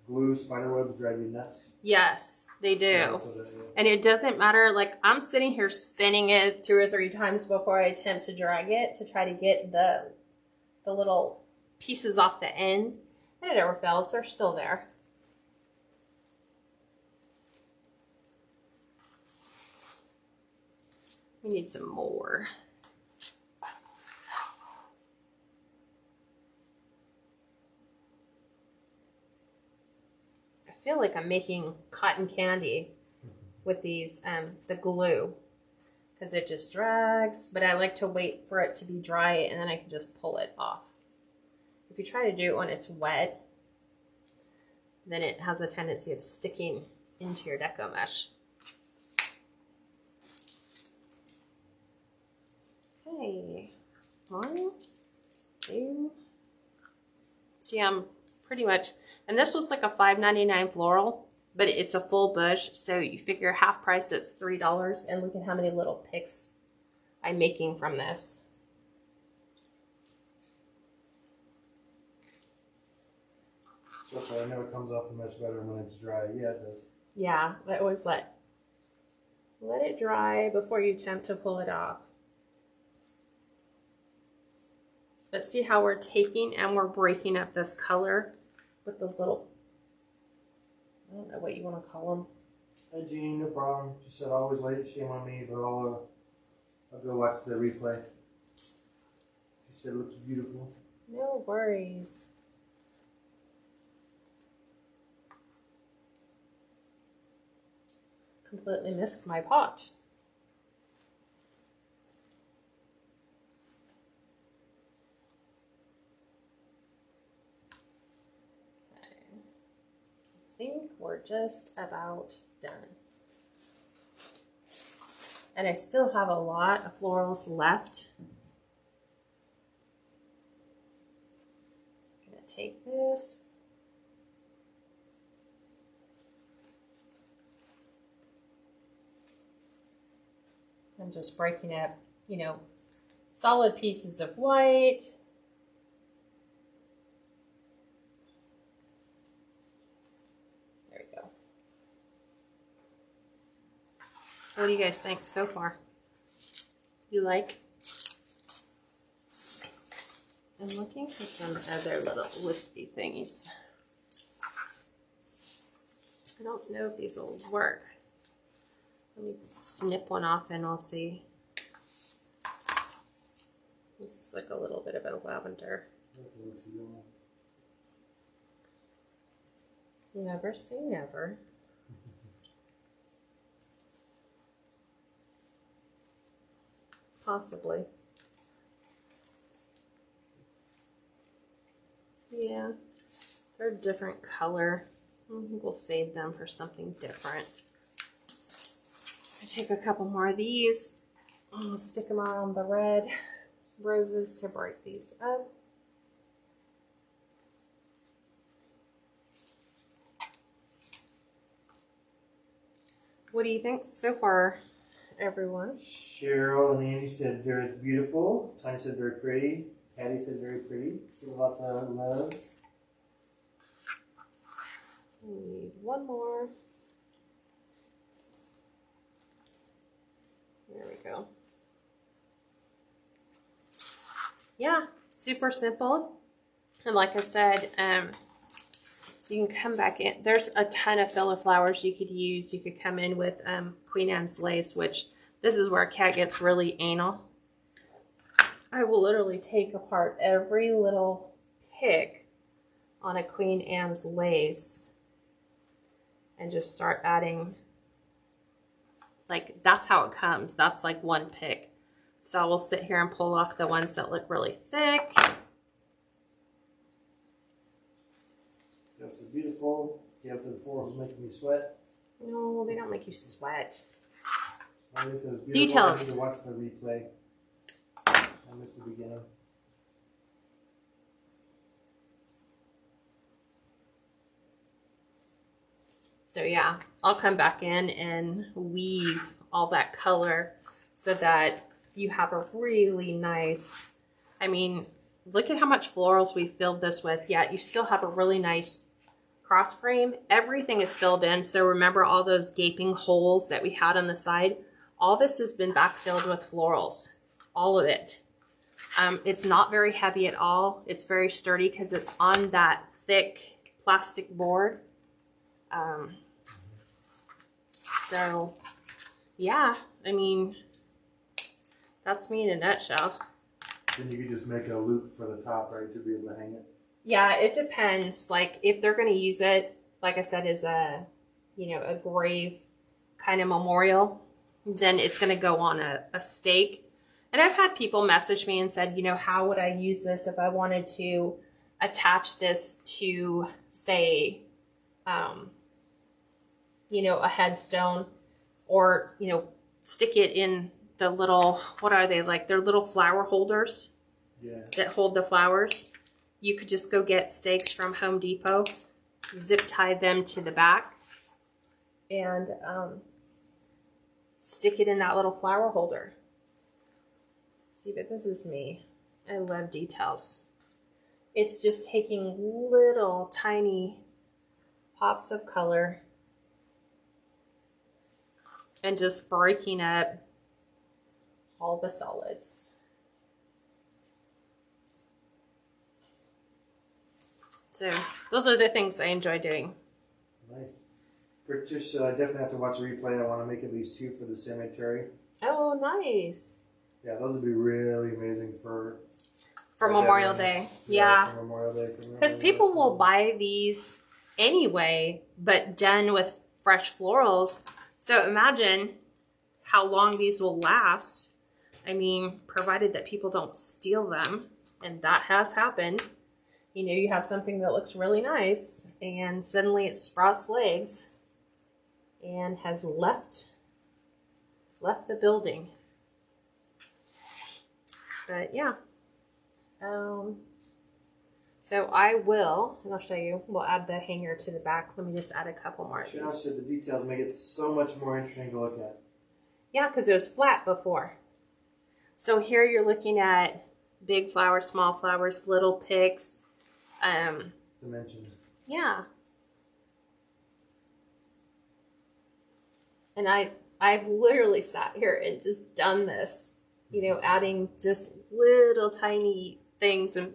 Speaker 2: glue spider webs drive you nuts?
Speaker 1: Yes, they do.
Speaker 2: Yeah, so that, yeah.
Speaker 1: And it doesn't matter, like I'm sitting here spinning it 2 or 3 times before I attempt to drag it to try to get the little pieces off the end. And it never fails, they're still there. We need some more. I feel like I'm making cotton candy with these, the glue, because it just drags, but I like to wait for it to be dry and then I can just pull it off. If you try to do it when it's wet, then it has a tendency of sticking into your deco mesh. Okay, 1, 2. See, I'm pretty much, and this was like a $5.99 floral, but it's a full bush, so you figure half price, it's $3, and look at how many little picks I'm making from this.
Speaker 2: So I know it comes off the mesh better when it's dry. Yeah, it does.
Speaker 1: Yeah, I always let it dry before you attempt to pull it off. But see how we're taking and we're breaking up this color with those little, I don't know what you want to call them.
Speaker 2: Hey Jean, no problem. She said always late. Shame on me, but I'll go watch the replay. She said it looks beautiful.
Speaker 1: No worries. Completely missed my pot. I think we're just about done. And I still have a lot of florals left. I'm gonna take this. I'm And just breaking up, you know, solid pieces of white. There we go. What do you guys think so far? You like? I'm looking for some other little wispy thingies. I don't know if these will work. Let me snip one off and we'll see. This is like a little bit of a lavender. Never say never. Possibly. Yeah, they're a different color. We'll save them for something different. I take a couple more of these. I'll stick them on the red roses to break these up. What do you think so far, everyone?
Speaker 2: Cheryl and Angie said very beautiful. Tanya said very pretty. Patty said very pretty. Lots of love.
Speaker 1: We need one more. There we go. Yeah, super simple. And like I said, you can come back in. There's a ton of filler flowers you could use. You could come in with Queen Anne's lace, which this is where Kat gets really anal. I will literally take apart every little pick on a Queen Anne's lace and just start adding, like, that's how it comes. That's like one pick. So we'll sit here and pull off the ones that look really thick.
Speaker 2: That's beautiful. Gail said the florals making me sweat.
Speaker 1: No, they don't make you sweat.
Speaker 2: It says beautiful.
Speaker 1: Details.
Speaker 2: I need to watch the replay. I missed the beginning.
Speaker 1: So yeah, I'll come back in and weave all that color so that you have a really nice, I mean, look at how much florals we filled this with. Yet you still have a really nice cross frame. Everything is filled in. So remember all those gaping holes that we had on the side? All this has been backfilled with florals. All of it. It's not very heavy at all. It's very sturdy because it's on that thick plastic board. So yeah, I mean, that's me in a nutshell.
Speaker 2: Then you could just make a loop for the top, right, to be able to hang it.
Speaker 1: Yeah, it depends. Like if they're going to use it, like I said, as a, you know, a grave kind of memorial, then it's going to go on a stake. And I've had people message me and said, you know, how would I use this if I wanted to attach this to, say, you know, a headstone, or, you know, stick it in the little, what are they, like they're little flower holders that hold the flowers. You could just go get stakes from Home Depot, zip tie them to the back, and stick it in that little flower holder. See, but this is me. I love details. It's just taking little tiny pops of color and just breaking up all the solids. So those are the things I enjoy doing.
Speaker 2: Nice. Patricia, I definitely have to watch a replay. I want to make at least 2 for the cemetery.
Speaker 1: Oh, nice.
Speaker 2: Yeah, those would be really amazing for
Speaker 1: Memorial Day. Yeah.
Speaker 2: For Memorial Day.
Speaker 1: Because people will buy these anyway, but done with fresh florals. So imagine how long these will last. I mean, provided that people don't steal them, and that has happened. You know, you have something that looks really nice, and suddenly it sprouts legs and has left the building. But yeah. So I will, and I'll show you, we'll add the hanger to the back. Let me just add a couple more of
Speaker 2: Cheryl
Speaker 1: these.
Speaker 2: said the details make it so much more interesting to look at.
Speaker 1: Yeah, because it was flat before. So here you're looking at big flowers, small flowers, little picks.
Speaker 2: Dimension.
Speaker 1: Yeah. And I've literally sat here and just done this, you know, adding just little tiny things. And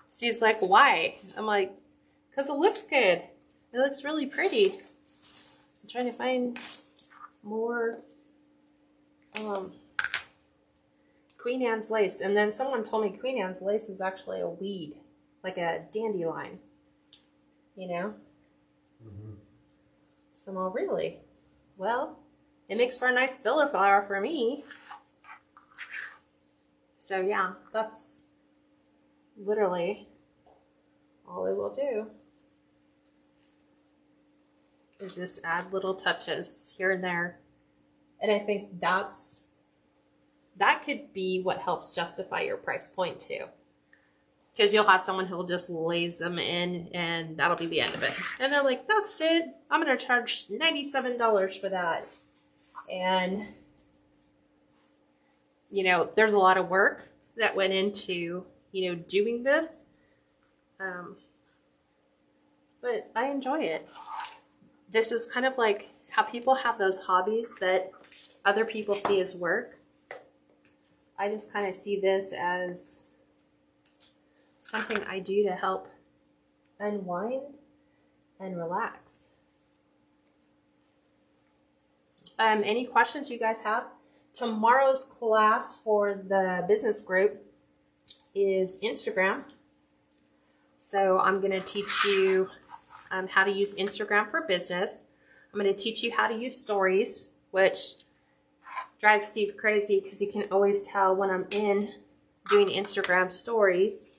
Speaker 1: Steve's like, why? I'm like, because it looks good. It looks really pretty. I'm trying to find more Queen Anne's lace. And then someone told me Queen Anne's lace is actually a weed, like a dandelion, you know?
Speaker 2: Mm-hmm.
Speaker 1: So I'm all, really? Well, it makes for a nice filler flower for me. So yeah, that's literally all it will do. Is just add little touches here and there. And I think that could be what helps justify your price point too. Because you'll have someone who'll just lays them in and that'll be the end of it. And they're like, that's it. I'm going to charge $97 for that. And, you know, there's a lot of work that went into, you know, doing this. But I enjoy it. This is kind of like how people have those hobbies that other people see as work. I just kind of see this as something I do to help unwind and relax. Any questions you guys have? Tomorrow's class for the business group is Instagram. So I'm going to teach you how to use Instagram for business. I'm going to teach you how to use stories, which drives Steve crazy because you can always tell when I'm in doing Instagram stories,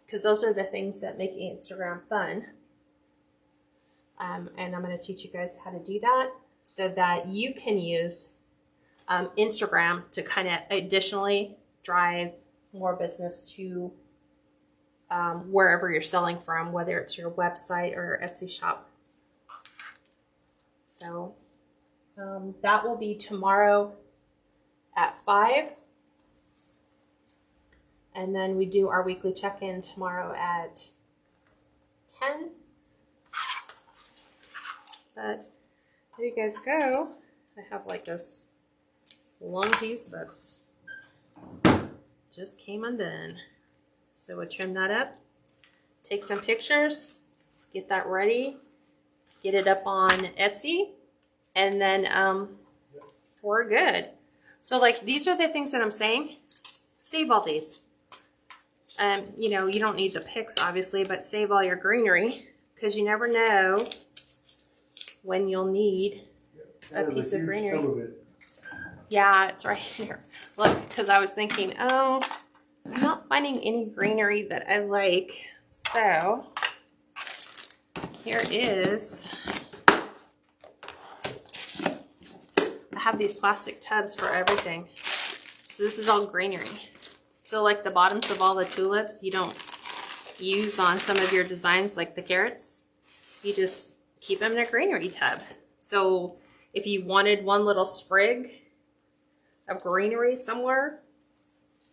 Speaker 1: because those are the things that make Instagram fun. And I'm going to teach you guys how to do that so that you can use Instagram to kind of additionally drive more business to wherever you're selling from, whether it's your website or Etsy shop. So that will be tomorrow at 5. And then we do our weekly check-in tomorrow at 10. But there you guys go. I have like this long piece that's just came undone. So we'll trim that up, take some pictures, get that ready, get it up on Etsy, and then we're good. So like these are the things that I'm saying. Save all these. You know, you don't need the pics obviously, but save all your greenery because you never know when you'll need a piece of greenery. Yeah, it's right here. Look, because I was thinking, oh, I'm not finding any greenery that I like. So here is, I have these plastic tubs for everything. So this is all greenery. So like the bottoms of all the tulips, you don't use on some of your designs like the carrots. You just keep them in a greenery tub. So if you wanted one little sprig of greenery somewhere,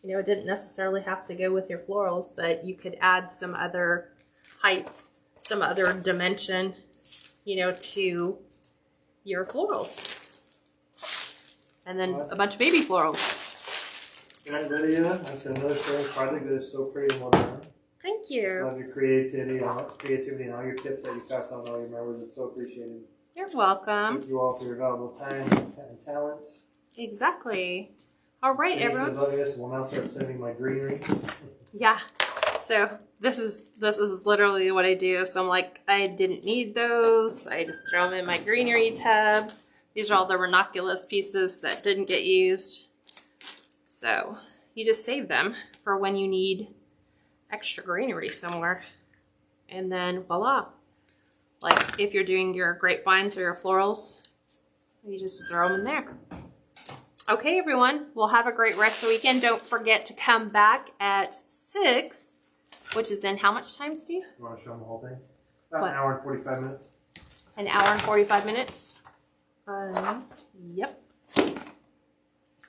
Speaker 1: you know, it didn't necessarily have to go with your florals, but you could add some other height, some other dimension, you know, to your florals. And then a bunch of baby florals.
Speaker 2: Right, Lydia, that's another strange project that is so pretty and well done.
Speaker 1: Thank you.
Speaker 2: Love your creativity and all your tips that you pass on to all your members. It's so appreciated.
Speaker 1: You're welcome.
Speaker 2: Thank you all for your valuable time and talents.
Speaker 1: Exactly. All right,
Speaker 2: Denise
Speaker 1: everyone.
Speaker 2: is loving this. We'll now start sending my greenery.
Speaker 1: Yeah. So this is literally what I do. So I'm like, I didn't need those. I just throw them in my greenery tub. These are all the ranunculus pieces that didn't get used. So you just save them for when you need extra greenery somewhere. And then voila. Like if you're doing your grapevines or your florals, you just throw them in there. Okay, everyone. We'll have a great rest of the weekend. Don't forget to come back at 6, which is in how much time, Steve?
Speaker 2: You want to show them the whole thing? About
Speaker 1: What?
Speaker 2: an hour and 45 minutes.
Speaker 1: An hour and 45 minutes? Yep.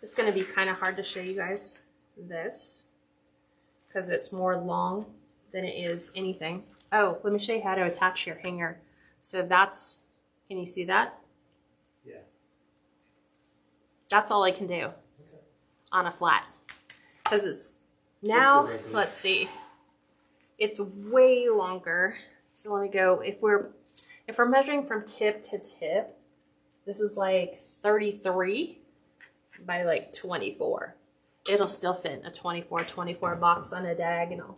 Speaker 1: It's going to be kind of hard to show you guys this because it's more long than it is anything. Oh, let me show you how to attach your hanger. So that's, can you see that?
Speaker 2: Yeah.
Speaker 1: That's all I can do on a flat. Because it's now, let's see, it's way longer. So let me go, if we're measuring from tip to tip, this is like 33 by like 24. It'll still fit in a 24 box on a diagonal,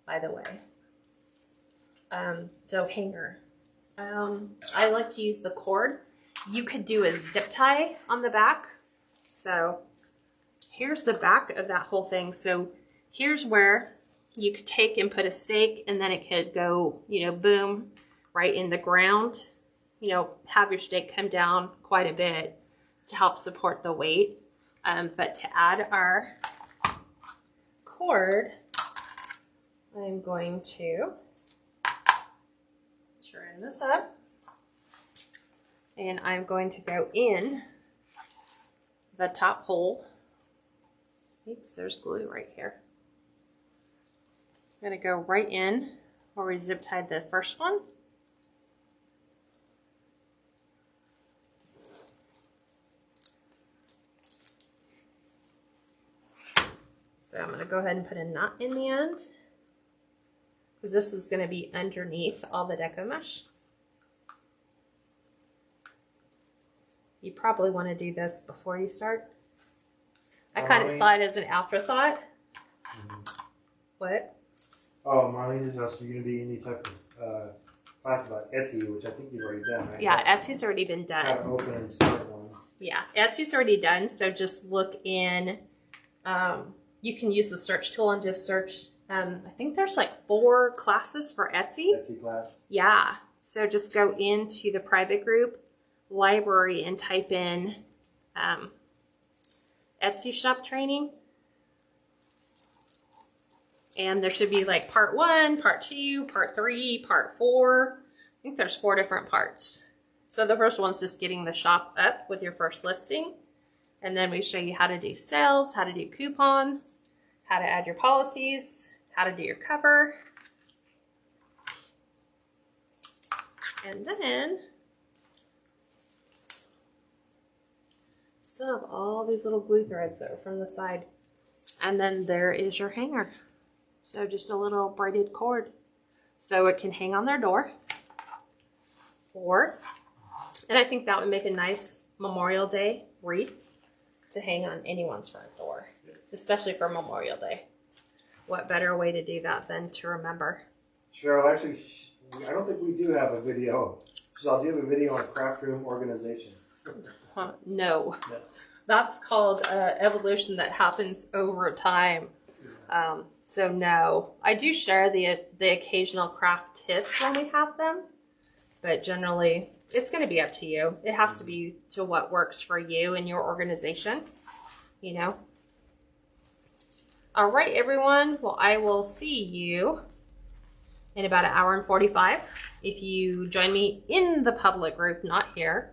Speaker 1: by the way. So hanger. I like to use the cord. You could do a zip tie on the back. So here's the back of that whole thing. So here's where you could take and put a stake, and then it could go, you know, boom, right in the ground. You know, have your stake come down quite a bit to help support the weight. But to add our cord, I'm going to turn this up, and I'm going to go in the top hole. Oops, there's glue right here. I'm going to go right in where we zip tied the first one. So I'm going to go ahead and put a knot in the end, because this is going to be underneath all the deco mesh. You probably want to do this before you start. I kind of saw it as an afterthought. What?
Speaker 2: Oh, Marlene just asked, are you going to be any type of class about Etsy, which I think you've already done, right?
Speaker 1: Yeah, Etsy's already been
Speaker 2: How to
Speaker 1: done.
Speaker 2: open and start one.
Speaker 1: Yeah, Etsy's already done. So just look in. You can use the search tool and just search. I think there's like 4 classes for Etsy.
Speaker 2: Etsy class.
Speaker 1: Yeah. So just go into the private group library and type in Etsy shop training. And there should be like part 1, part 2, part 3, part 4. I think there's 4 different parts. So the first one's just getting the shop up with your first listing. And then we show you how to do sales, how to do coupons, how to add your policies, how to do your cover. And then still have all these little glue threads that are from the side. And then there is your hanger. So just a little braided cord. So it can hang on their door. And I think that would make a nice Memorial Day wreath to hang on anyone's front door, especially for Memorial Day. What better way to do that than to remember?
Speaker 2: Cheryl, actually, I don't think we do have a video. So do you have a video on craft room organization?
Speaker 1: No.
Speaker 2: No.
Speaker 1: That's called evolution that happens over time. So no, I do share the occasional craft tips when we have them, but generally it's going to be up to you. It has to be to what works for you and your organization, you know. All right, everyone. Well, I will see you in about 1 hour and 45 if you join me in the public group, not here,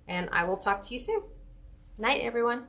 Speaker 1: and I will talk to you soon. Night, everyone.